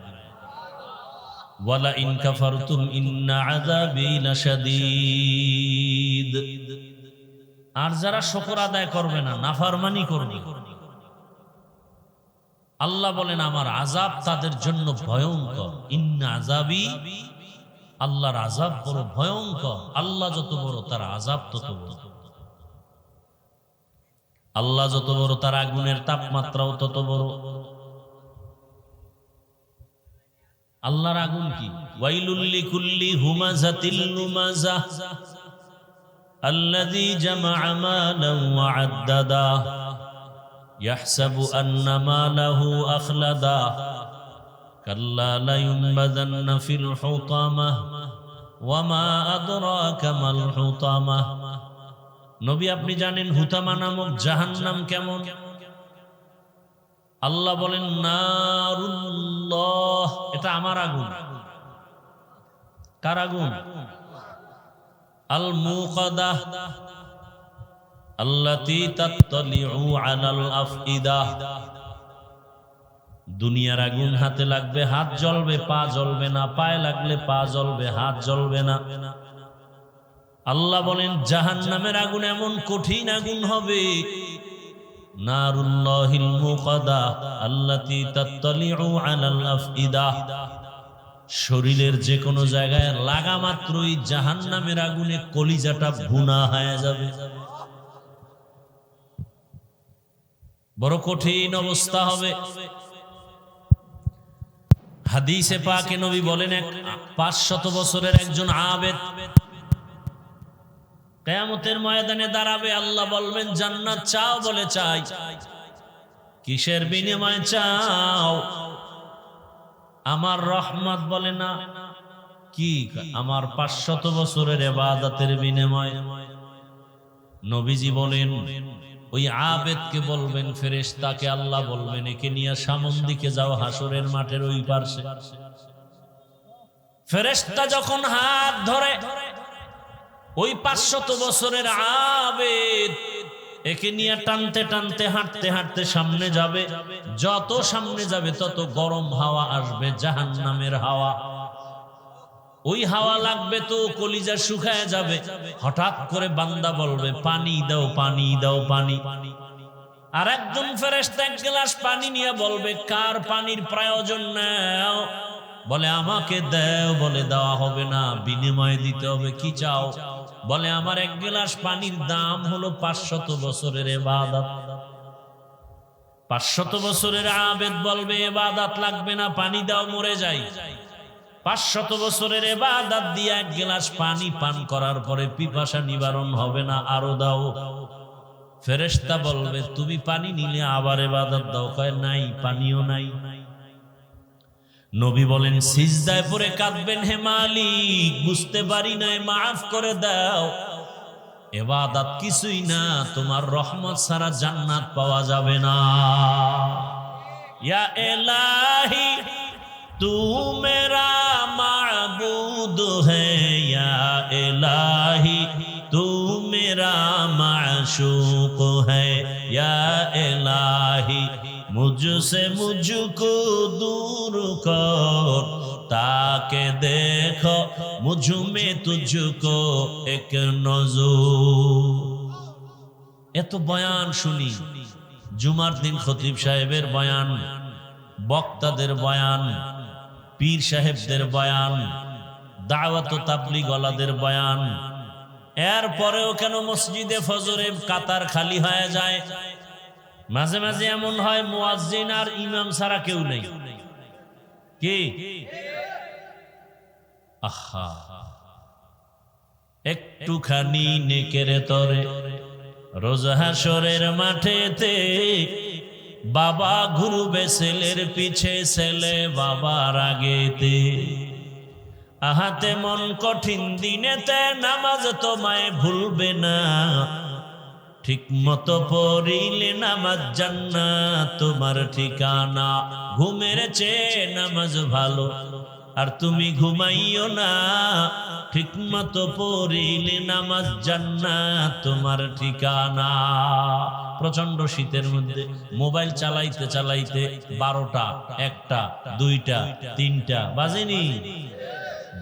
ওয়ালা ইন কাফারতুম ইন্না আযাবি লাশাদীদ, আর যারা শুকর আদায় করবে না, নাফরমানি করবে, আল্লাহ বলেন আমার আযাব তাদের জন্য ভয়ঙ্কর। ইন্না আযাবি, আল্লাহর আযাব বড় ভয়ঙ্কর। আল্লাহ যত বড় তার আযাব তত বড়। আল্লাহ যত বড় তার আগুনের তাপমাত্রাও তত বড়। আল্লাহর আগুন কি? ওয়াইলুল লিকুল্লি হুমাযাতিল লুমাযা আল্লাযী জামা'a মালান ওয়া আদ্দাদা ইয়াহসাবু আন্না মালাহু আখলাদা কাল্লা লায়ুনবাযান্না ফিল হুতামাহ ওয়া মা আদরাকা মাল হুতামাহ। নবী আপনি জানেন হুতামা নামক জাহান্নাম কেমন? আল্লাহ বলেন নারুল্লাহ, এটা আমার আগুন। কার আগুন? আল মুকাদাহ আল্লাতী তাত্তালিউ আলাল আফইদাহ। দুনিয়ার আগুন হাতে লাগবে হাত জ্বলবে, পা জ্বলবে না। পায়ে লাগলে পা জ্বলবে, হাত জ্বলবে না। আল্লাহ বলেন জাহান্নামের আগুন এমন কঠিন আগুন হবে, নারুল্লাহিল মুকাদাহ আল্লাতী তাত্তালিউ আলাল আফইদাহ। শরীরের যে কোনো জায়গায় লাগা মাত্রই জাহান্নামের আগুনে কলিজাটা ভুনা হয়ে যাবে। বড় কঠিন অবস্থা হবে। হাদিসে পাকে নবী বলেন 500 বছরের একজন আবেদ কিয়ামতের ময়দানে দাঁড়াবে। আল্লাহ বলবেন জান্নাত চাও? বলে চাই। কিসের বিনিময়ে চাও? আমার রহমত। বলে না। কি? আমার 500 বছরের ইবাদতের বিনিময়ে। নবীজি বলেন ওই আবেদকে বলবেন, ফেরেশতাকে আল্লাহ বলবেন একে নিয়ে সামন দিকে যাও, হাসরের মাঠের ওই পাশে। ফেরেশতা যখন হাত ধরে ওই 500 বছরের আবেদ একে নিয়ে টানতে টানতে হাঁটতে হাঁটতে সামনে যাবে। যত সামনে যাবে তত গরম হাওয়া আসবে, জাহান্নামের হাওয়া। ওই হাওয়া লাগবে তো কলিজা শুকায় যাবে। হঠাৎ করে বান্দা বলবে পানি দাও, পানি দাও, পানি। আর একজন ফেরেশতা এক গ্লাস পানি নিয়ে বলবে কার পানির প্রয়োজন নাও? বলে আমাকে দাও। বলে দেওয়া হবে না, বিনিময় দিতে হবে। কি চাও? বলে আমার এক গ্লাস পানির দাম হলো 500 বছরের ইবাদত। 500 বছরের আবেদ বলবে ইবাদত লাগবে না, পানি দাও, মরে যাই। 500 বছরের ইবাদত দিয়ে এক গ্লাস পানি পান করার পরে পিপাসা নিবারণ হবে না, আরো দাও। ফেরেশতা বলবে তুমি পানি নিলে আবার ইবাদত দাও। কয় নাই, পানিও নাই। নবী বলেন সিজদায় পড়ে কাঁদবেন, হে মালিক বুঝতে পারি নাই, মাফ করে দাও। ইবাদত কিছুই না, তোমার রহমত ছাড়া জান্নাত পাওয়া যাবে না। ইয়া ইলাহি তু মেরা মাবুদ হ্যায়, ইয়া ইলাহি তু মেরা মাশূক হ্যায়, ইয়া ইলাহি मुझसे मुझको दूर कर, ताके देखो मुझ में तुझको एक नजर। এত বয়ান শুনি, জুমার দিন খতিব সাহেবের বয়ান, বক্তাদের বয়ান, পীর সাহেবদের বয়ান, দাওয়াত ও তাবলীগ ওয়ালাদের বয়ান। এরপরেও কেন মসজিদে ফজরে কাতার খালি হয়ে যায়? মাঝে মাঝে এমন হয় মুয়াজ্জিন আর ইমাম ছাড়া কেউ নেই। কি? আহা, একটুখানি নেকের তরে রোজ হাসরের মাঠেতে বাবা ঘুরবে ছেলের পিছে, ছেলে বাবার আগেতে। আহাতে মন কঠিন দিনেতে নামাজ তোমায় ভুলবে না, ঠিক মতো পড়িলে নামাজ জান্নাত তোমার ঠিকানা। ঘুমের চেয়ে নামাজ ভালো, আর তুমি ঘুমাইও না, ঠিকমতো পড়িলে নামাজ জান্নাত তোমার ঠিকানা। প্রচন্ড শীতের মধ্যে মোবাইল চালাইতে চালাইতে 12টা 1টা 2টা 3টা বাজেনি,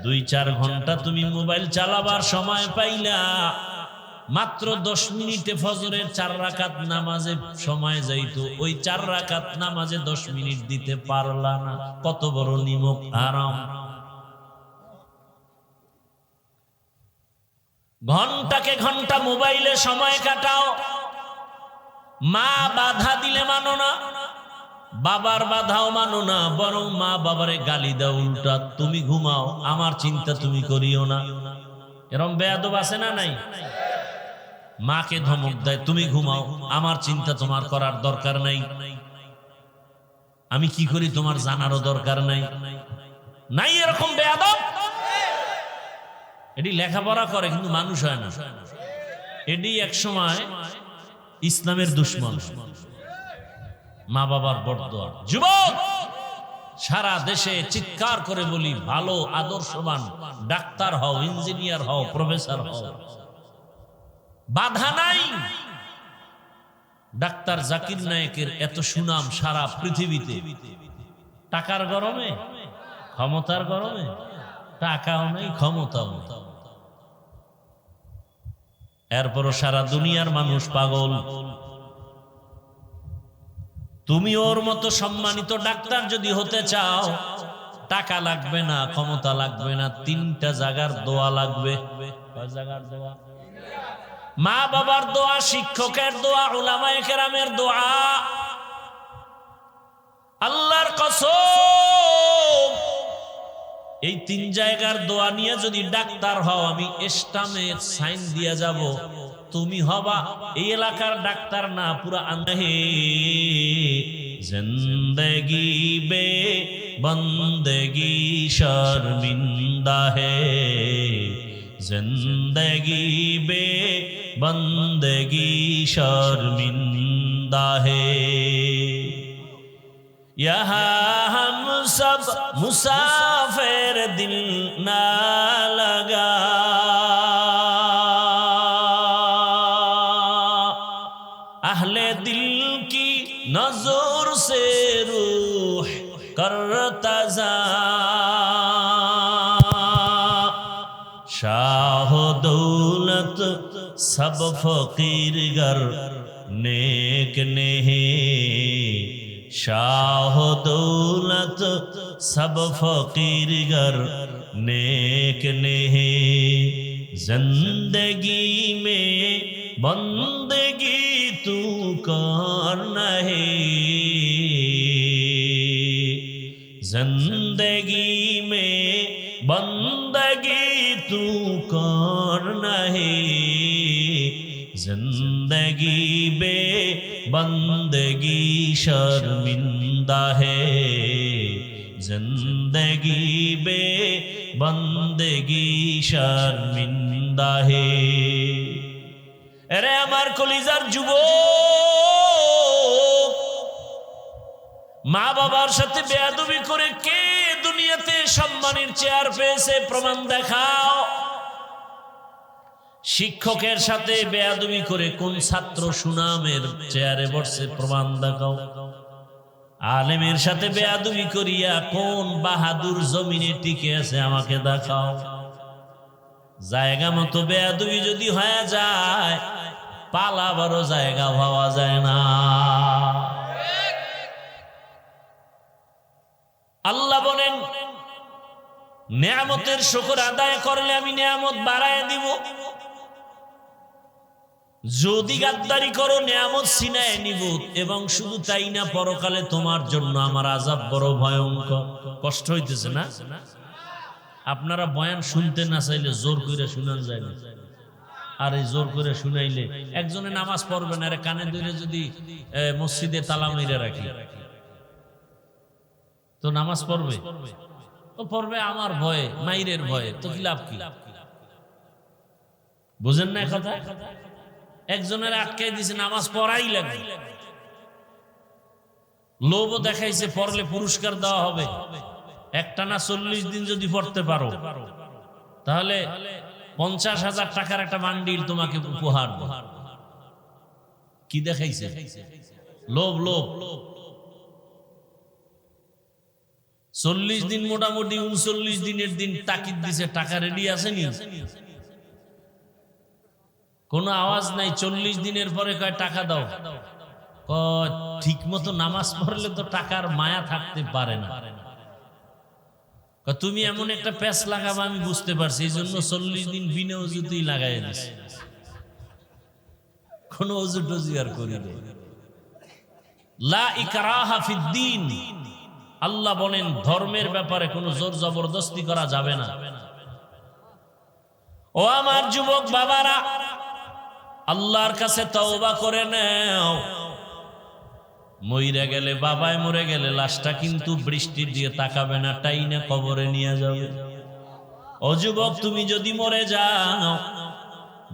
2-4 ঘন্টা তুমি মোবাইল চালাবার সময় পাইলা, মাত্র 10 মিনিটে ফজরের 4 রাকাত নামাজে সময় যাইতো, ওই 4 রাকাত নামাজে 10 মিনিট দিতে পারলা না। কত বড় নিমক হারাম। ঘন্টাকে ঘন্টা মোবাইলে সময় কাটাও, মা বাধা দিলে মানো না, বাবার বাধাও মানো না, বরং মা বাবারে গালি দাও উল্টা। তুমি ঘুমাও, আমার চিন্তা তুমি করিও না। এরকম বেয়াদব আছে না নাই? মাকে ধমক দেয়, তুমি ঘুমাও, আমার চিন্তা তোমার করার দরকার নাই, আমি কি করি তোমার জানারও দরকার নাই। নাই এরকম বেয়াদব? এটি লেখাপড়া করে কিন্তু মানুষ হয় না। এটি এক সময় ইসলামের দুশ্মন, মা বাবার বরদোয়া। যুবক, সারা দেশে চিৎকার করে বলি, ভালো আদর্শবান ডাক্তার হও, ইঞ্জিনিয়ার হও, প্রফেসর হও, বাধা নাই। ডাক্তার জাকির নায়েকের এত সুনাম সারা পৃথিবীতে, টাকার গরমে, ক্ষমতার গরমে, টাকাও নাই ক্ষমতাও নাই, এরপরও সারা দুনিয়ার মানুষ পাগল। তুমি ওর মতো সম্মানিত ডাক্তার যদি হতে চাও, টাকা লাগবে না, ক্ষমতা লাগবে না, 3টা জায়গার দোয়া লাগবে। কয় জায়গার দোয়া? মা বাবার দোয়া, শিক্ষকের দোয়া, উলামায়ে কেরামের দোয়া। আল্লাহর কসম, এই 3 জায়গার দোয়া নিয়ে যদি ডাক্তার হও, আমি স্টামে সাইন দিয়ে যাব, তুমি হবা এই এলাকার ডাক্তার না, পুরা আন্দাহে। জিন্দেগি বে বন্দেগি শর্মিন্দা হে, জিন্দেগি বে बंदगी शर्मिंदा है। यहाँ हम सब मुसाफिर, दिल ना लगा, अहले दिल की नजर से रूह करता जा, शाह दौलत सब फकीर गर नेक नहीं, शाह दौलत सब फकीर गर नेक नहीं। जिंदगी में बंदगी तू कर नहीं, जिंदगी में बंदगी तू कर नहीं, जिंदगी बे बंदगी शर्मिंदा है, जिंदगी बे बंदगी शर्मिंदा है। अरे আমার কলিজার যুবক, মা বাবার সাথে বেয়াদবি করে কে দুনিয়াতে সম্মানের চেয়ার পেয়েছে? প্রমাণ দেখাও। শিক্ষকের সাথে বেয়াদবি করে কোন ছাত্র সুনামের চেয়ারে বসছে? প্রমাণ দেখাও। আলেমের সাথে বেয়াদবি করিয়া কোন বাহাদুর জমিনে টিকে আছে? আমাকে দেখাও। জায়গা মতো বেয়াদবি যদি হয়ে যায়, পালাবারও জায়গা পাওয়া যায় না। আল্লাহ বলেন, নেয়ামতের শুকর আদায় করলে আমি নেয়ামত বাড়ায় দিব, যদি গাদ্দারি করো নেয়ামত ছিনায় নিব। এবং শুধু তাই না, পরকালে তোমার জন্য আমার আযাব বড় ভয়ঙ্কর। কষ্ট হইতেছে না? আপনারা বয়ান শুনতে না চাইলে জোর করে শুনান যায় না, আর এই জোর করে শুনাইলে একজনে নামাজ পড়বে না, কানে ধরে যদি মসজিদে তালা মেরে রাখি তো নামাজ পড়বে? তো পড়বে আমার ভয়ে, মাইরের ভয়ে, তো কি লাভ? কি বুঝেন না কথা? একজনের আটকে দিছে, নামাজ পড়াই লাগে, লোভও দেখাইছে, পড়লে পুরস্কার দেওয়া হবে, একটানা 40 দিন যদি পড়তে পারো তাহলে 50,000 টাকার একটা বান্ডিল তোমাকে উপহার দেব। কি দেখাইছে? লোভ লোভ। 40 দিন মোটামুটি 39 দিনের দিন তাকিদ দিছে, টাকা রেডি আছে নি? কোনো আওয়াজ নাই। 40 দিনের পরে কয় টাকা দাও। ঠিক মতো নামাজ পড়লে তো টাকার মায়া থাকতে পারে না। তুমি এমন একটা প্যাচ লাগাবা আমি বুঝতে পারছি, এই জন্য 40 দিন বিনা ওযুতেই লাগাই দিছে, কোনো ওযু টযু আর করি না। লা ইকরাহা ফিদ্দীন, আল্লাহ বলেন ধর্মের ব্যাপারে কোনো জোর জবরদস্তি করা যাবে না। ও আমার যুবক বাবারা, আল্লাহর কাছে তওবা করে নাও। মইরা গেলে, বাবায় মরে গেলে লাশটা কিন্তু বৃষ্টির দিয়ে তাকাবে না, টাইনা কবরে নিয়ে যাবে। ও যুবক, তুমি যদি মরে যাও,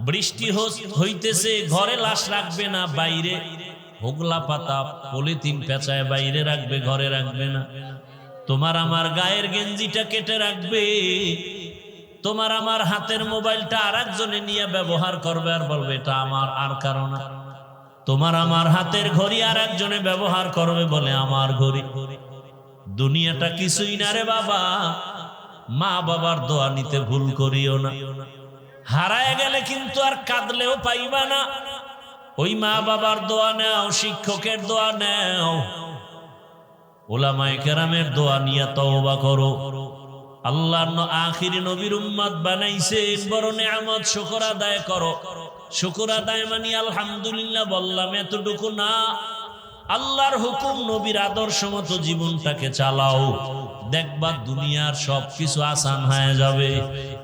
বৃষ্টি হইতেছে, ঘরে লাশ রাখবে না, বাইরে হোগলা পাতা পলিথিন পেঁচায় বাইরে রাখবে, ঘরে রাখবে না। তোমার আমার গায়ের গেঞ্জিটা কেটে রাখবে, তোমার আমার হাতের মোবাইলটা আর একজনে নিয়ে ব্যবহার করবে, আর বলবে এটা আমার, আর কারণ। তোমার আমার হাতের ঘড়ি আর একজনে ব্যবহার করবে, বলে আমার ঘড়ি। দুনিয়াটা কিছুই না রে বাবা। মা বাবার দোয়া নিতে ভুল করিও না। হারায় গেলে কিন্তু আর কাঁদলেও পাইবা না। ওই মা বাবার দোয়া নাও, শিক্ষকের দোয়া নাও, উলামায়ে কেরামের দোয়া নিয়ে তওবা করো। আল্লাহর আখিরি নবীর উম্মত বানাইছেন, বড় নেয়ামত, শুকর আদায় করো। শুকর আদায় মানে আলহামদুলিল্লাহ বললাম, এতটুকু না। আল্লাহর হুকুম, নবীর আদর্শ মতো জীবনটাকে চালাও, দেখবা দুনিয়ার সবকিছু আসান হয়ে যাবে।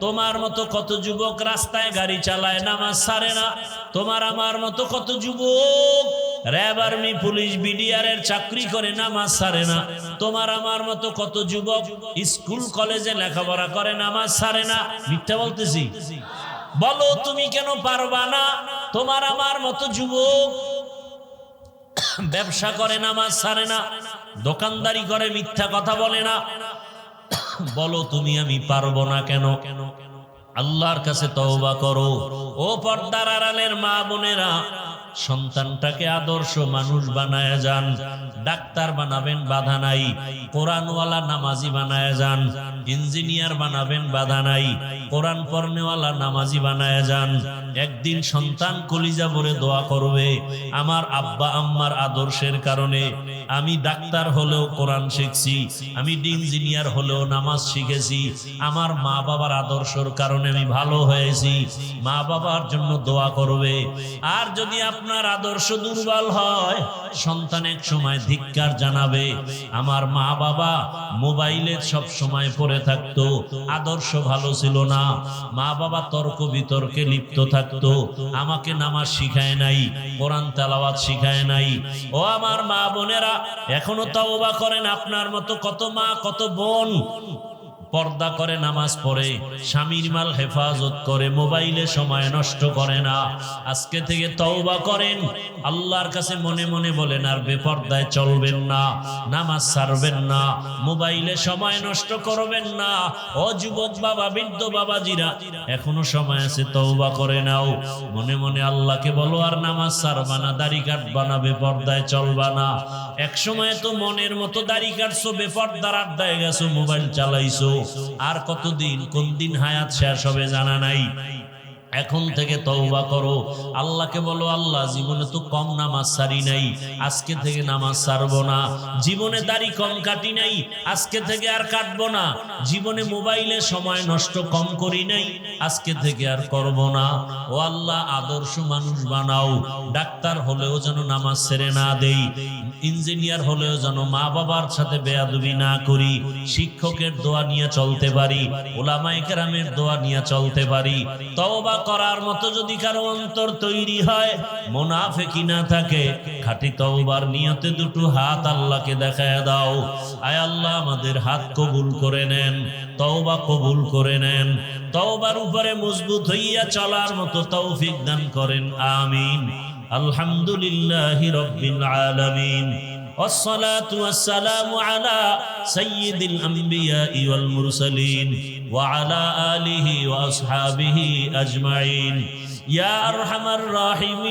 তোমার মতো কত যুবক রাস্তায় গাড়ি চালায়, নামাজ ছাড়ে না। তোমার আমার মতো কত যুবক র্যাব, আর্মি, পুলিশ, বিডিআর এর চাকরি করে, নামাজ ছাড়ে না। তোমার আমার মতো কত যুবক স্কুল কলেজে লেখাপড়া করে, নামাজ ছাড়ে না। মিথ্যা বলতেছি? বলো তুমি কেন পারবা না? তোমার আমার মতো যুবক ব্যবসা করে, নামাজ ছাড়ে না, দোকানদারি করে, মিথ্যা কথা বলে না। বলো তুমি আমি পারবো না কেন? আল্লাহর কাছে তওবা করো। ও পর্দার আড়ালের মা বোনেরা, সন্তানটাকে আদর্শ মানুষ বানায় যান। ডাক্তার বানাবেন, বাধা নাই। কোরআনওয়ালা নামাজি বানায় যান। ইঞ্জিনিয়ার বানাবেন, বাধা নাই। কোরআন পড়নেওয়ালা নামাজি বানায় যান। একদিন সন্তান কলিজা ভরে দোয়া করবে, আমার আব্বা আম্মার আদর্শের কারণে আমি ডাক্তার হলেও কোরআন শিখছি, আমি ইঞ্জিনিয়ার হলেও নামাজ শিখেছি, আমার মা বাবার আদর্শের কারণে আমি ভালো হয়েছি। মা বাবার জন্য দোয়া করবে। আর যদি আপনার আদর্শ দুর্বল হয়, সন্তান এক সময় ধিক্কার জানাবে, আমার মা বাবা মোবাইলে সব সময় পড়ে থাকতো, আদর্শ ভালো ছিল না, মা বাবা তর্ক বিতর্কে লিপ্ত থাকতো, আমাকে নামাজ শিখায় নাই, কোরআন তেলাওয়াত শিখায় নাই। ও আমার মা বোনেরা, এখনো তওবা করেন। আপনার মতো কত মা, কত বোন পর্দা করে, নামাজ পড়ে, স্বামীর মাল হেফাজত করে, মোবাইলে সময় নষ্ট করে না। আজকে থেকে তওবা করেন, আল্লাহর কাছে মনে মনে বলেন আর বেপর্দায় চলবেন না, নামাজ ছাড়বেন না, মোবাইলে সময় নষ্ট করবেন না। ও যুবক বাবা, বৃদ্ধ বাবাজিরা, এখনো সময় আছে, তওবা করে নাও। মনে মনে আল্লাহকে বলো আর নামাজ ছাড়বা না, দাড়ি কাটবা না, বেপর্দায় চলবা না। এক সময় তো মনের মতো দাড়ি কাটছো, বেপর্দার আড্ডায় গেছো, মোবাইল চালাইছো। আর কতদিন, কোন দিন হায়াত শেষ হবে জানা নাই। এখন থেকে তওবা করো। আল্লাহকে বলো, আল্লাহ জীবনে তো কম নামাজ ছাড়ি নাই, আজকে থেকে নামাজ ছাড়বো না। জীবনে দাড়ি কম কাটি নাই, আজকে থেকে আর কাটবো না। জীবনে মোবাইলে সময় নষ্ট কম করি নাই, আজকে থেকে আর করব না। ও আল্লাহ, আদর্শ মানুষ বানাও। ডাক্তার হলেও যেন নামাজ ছেড়ে না দেই, ইঞ্জিনিয়ার হলেও যেন মা বাবার সাথে বেয়াদবি না করি, শিক্ষকের দোয়া নিয়ে চলতে পারি, উলামায়ে কেরামের দোয়া নিয়ে চলতে পারি। তওবা করার মতো যদি কারো অন্তর তৈরি হয়, মুনাফিকি না থাকে, খাঁটি তওবার নিয়তে দুটো হাত আল্লাহকে দেখায় দাও। আয় আল্লাহ, আমাদের হাত কবুল করে নেন, তওবা কবুল করে নেন। তওবার উপরে মজবুত হইয়া চলার মতো তৌফিক দান করেন, আমিন। আলহামদুলিল্লাহি রাব্বিল আলামিন। والصلاة والسلام على سيد الأنبياء والمرسلين وعلى آله وأصحابه أجمعين يا أرحم الراحمين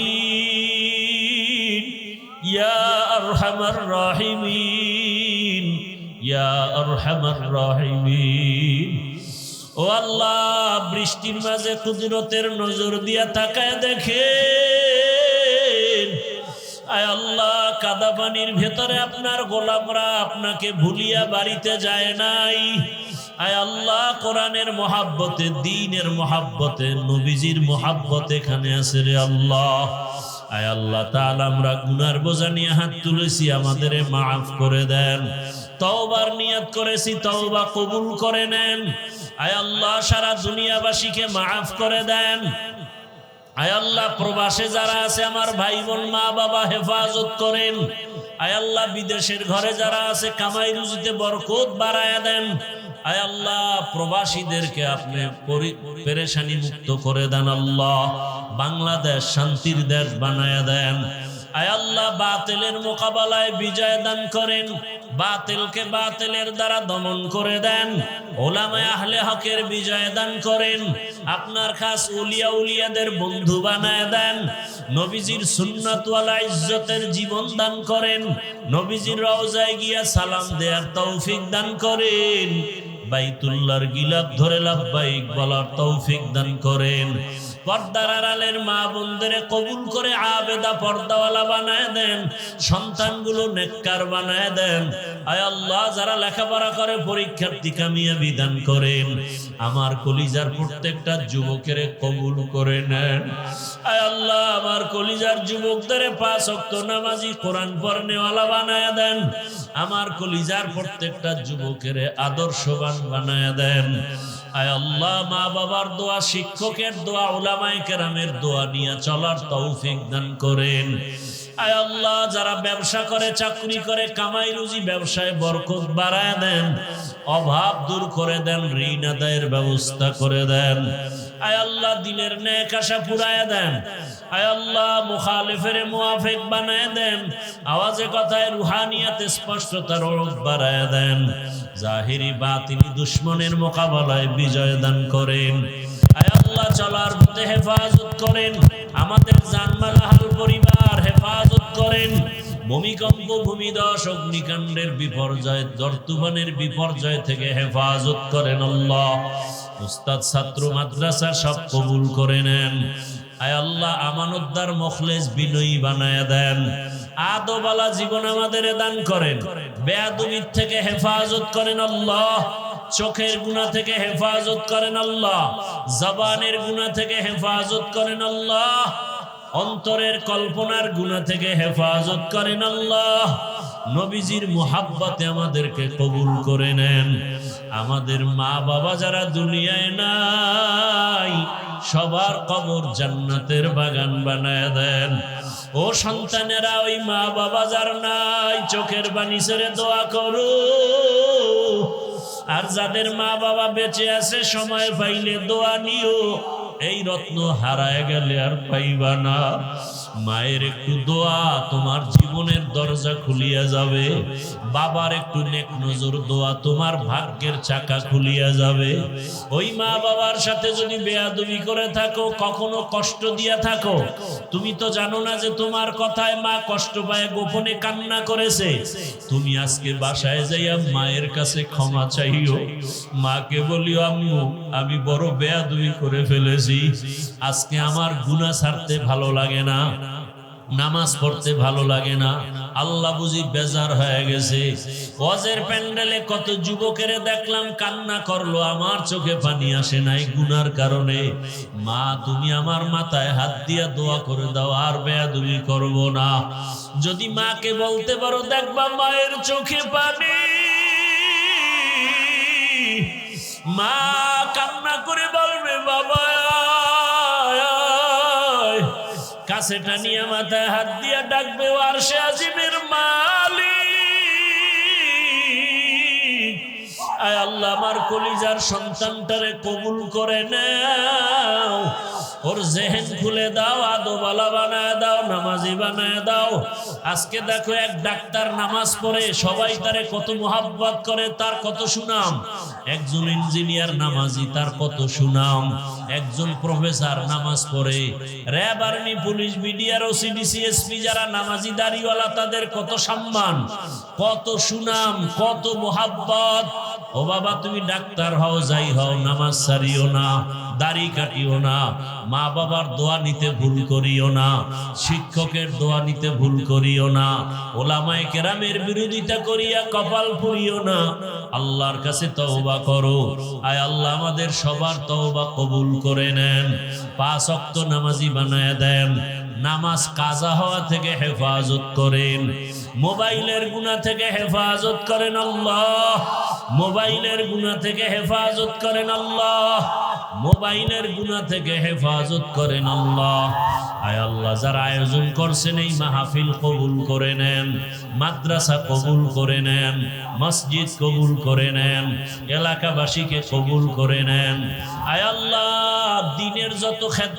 يا أرحم الراحمين يا أرحم الراحمين ও আল্লাহ বৃষ্টির মাঝে কুদরতের নজর দিয়া তাকায় দেখেন আয় আল্লাহ কাদা পানির ভেতরে আপনার গোলামরা আপনাকে ভুলিয়া বাড়িতে যায় নাই আয় আল্লাহ কোরআনের মহাব্বতে দ্বীনের মহাব্বতে নবীজির মহাব্বতে এখানে আছে রে আল্লাহ আয় আল্লাহ তাআলা আমরা গুনার বোঝা নিয়ে হাত তুলেছি আমাদের মাফ করে দেন তওবার নিয়ত করেছি তওবা কবুল করে নেন আয় আল্লাহ সারা দুনিয়াবাসীকে মাফ করে দেন আয় আল্লাহ প্রবাসে যারা আছে আমার ভাই বোন মা বাবা হেফাজত করেন আয় আল্লাহ বিদেশের ঘরে যারা আছে কামাই রুজিতে বরকত বাড়ায়া দেন আয় আল্লাহ প্রবাসীদেরকে আপনি পেরেশানি মুক্ত করে দেন আল্লাহ বাংলাদেশ শান্তির দেশ বানায়া দেন আয় আল্লাহ বাতিলের মোকাবেলায় বিজয় দান করেন বাতিলকে বাতিলের দ্বারা দমন করে দেন ওলামায়ে আহলে হকের বিজয় দান করেন আপনার খাস উলিয়া উলিয়াদের বন্ধু বানায় দেন নবীজির সুন্নাত ওয়ালা ইজ্জতের জীবন দান করেন নবীজির রওজায় গিয়া সালাম দেওয়ার তৌফিক দান করেন বাইতুল্লাহর গিলাফ ধরে লাব্বাইক বলার তৌফিক দান করেন পর্দার আড়ালের মা বোনদের কবুল করে আবেদা পর্দাওয়ালা বানায় দেন সন্তানগুলো নেককার বানায় দেন আয় আল্লাহ যারা লেখাপড়া করে পরীক্ষার্থী কামিয়াবি দান করেন আমার কলিজার প্রত্যেকটা যুবকের কবুল করে নেন আয় আল্লাহ আমার কলিজার যুবকদের 5 ওয়াক্ত নামাজি কোরআন পড়নেওয়ালা বানায় দেন আমার কলিজার প্রত্যেকটা যুবকের আদর্শবান বানায় দেন আয় আল্লাহ মা বাবার দোয়া শিক্ষকের দোয়া উলামায়ে কেরামের দোয়া নিয়ে চলার তৌফিক দান করেন আয় আল্লাহ যারা ব্যবসা করে চাকরি করে কামাই রুজি ব্যবসায় বরকত বাড়ায় দেন অভাব দূর করে দেন ঋণ আদায়ের ব্যবস্থা করে দেন আয় আল্লাহ দিলের নেক আশা পুরায় দেন আয় আল্লাহ মুখালিফের মুওয়াফিক বানায় দেন আওয়াজে কথায় রুহানিয়াতে স্পষ্টতার ওড়ক বাড়ায় দেন জাহিরি বাতিনি দুশমনের মোকাবেলায় বিজয় দান করেন আয় আল্লাহ চলার পথে হেফাজত করেন আমাদের জানমাল আহল পরিবার হেফাজত করেন ভূমিকম্প ভূমিধস অগ্নিকাণ্ডের বিপর্যয় তুফানের বিপর্যয় থেকে হেফাজত করেন আল্লাহ উস্তাদ ছাত্র মাদ্রাসা সব কবুল করে নেন আয় আল্লাহ আমানতদার মুখলেস বিনয়ী বানায়া দেন আদবালা জীবন আমাদের দান করেন বেয়াদবির থেকে হেফাজত করেন আল্লাহ চোখের গুনাহ থেকে হেফাজত করেন আল্লাহ জবানের গুনাহ থেকে হেফাজত করেন আল্লাহ অন্তরের কল্পনার গুনাহ থেকে হেফাজত করেন আল্লাহ নবীজির মুহাব্বতে আমাদেরকে কবুল করে নেন আমাদের মা বাবা যারা দুনিয়ায় নাই সবার কবর জান্নাতের বাগান বানায় দেন ও সন্তানেরা ওই মা বাবা যার নাই চোখের পানি ছেড়ে দোয়া করো আর যাদের মা বাবা বেঁচে আছে সময় পাইলে দোয়া নিও এই রত্ন হারায় গেলে আর পাইবা না মায়ের একটু দোয়া তোমার জীবনের দরজা খুলিয়া যাবে বাবার একটু নেক নজর দোয়া তোমার ভাগ্যের চাকা খুলিয়া যাবে ওই মা বাবার সাথে যদি বেয়াদবি করে থাকো কখনো কষ্ট দিয়া থাকো তুমি তো জানো না যে তোমার কথায় মা কষ্ট পায় গোপনে কান্না করেছে তুমি আজকে বাসায় যাইয়া মায়ের কাছে ক্ষমা চাইও মাকে বলিও আম্মু আমি বড় বেয়াদবি করে ফেলেছি আজকে আমার গুনাহ ছাড়তে ভালো লাগে না নামাজ পড়তে ভালো লাগে না আল্লাহ বুঝি বেজার হয়ে গেছে ওয়াজের প্যান্ডেলে কত যুবকের দেখলাম কান্না করলো আমার চোখে পানি আসে নাই গুনার কারণে মা তুমি আমার মাথায় হাত দিয়া দোয়া করে দাও আর বেয়াদবি করব না যদি মাকে বলতে পারো দেখবা মায়ের চোখে পানি মা কান্না করে বলবে বাবা কাছে টানিয়া মাথায় হাত দিয়া ডাকবে আরশে আজিমের মালিক আয় আল্লাহ আল্লাহ আমার কলিজার সন্তানটারে কবুল করে নাও, ওর জেহেন খুলে দাও, আদোবালা বানায় দাও, নামাজি বানায় দাও। আজকে দেখো এক ডাক্তার নামাজ পড়ে সবাই তারে কত মোহাব্বত করে, তার কত সুনাম। একজন ইঞ্জিনিয়ার নামাজি, তার কত সুনাম। একজন প্রফেসর নামাজ পড়ে, RAB, army, police, BDR, OC DC, SP যারা নামাজি দাড়িওয়ালা, তাদের কত সম্মান, কত সুনাম, কত মোহাব্বত। ও বাবা, তুমি ডাক্তার হও, যাই হও, নামাজ ছাড়িও না, দাড়ি কাটিও না, মা বাবার দোয়া নিতে ভুল করিও না, শিক্ষকের দোয়া নিতে ভুল করিও না, ওলামায়ে কেরামের বিরোধিতা করিয়া কপাল পুড়িও না। আল্লাহর কাছে তওবা করো। আয় আল্লাহ আমাদের সবার তওবা কবুল করে নেন, 5 ওয়াক্ত নামাজি বানায় দেন, নামাজ কাজা হওয়া থেকে হেফাজত করেন, মোবাইলের গুনাহ থেকে হেফাজত করেন আল্লাহ, মোবাইলের গুনাহ থেকে হেফাজত করেন আল্লাহ, মোবাইলের গুনাহ থেকে হেফাজত করেন আল্লাহ। আয় আল্লাহ, যারা আয়োজন করছেন এই মাহফিল কবুল করে নেন, মাদ্রাসা কবুল করে নেন, মসজিদ কবুল করে নেন, এলাকাবাসীকে কবুল করে নেন। আয় আল্লাহ, দ্বীনের যত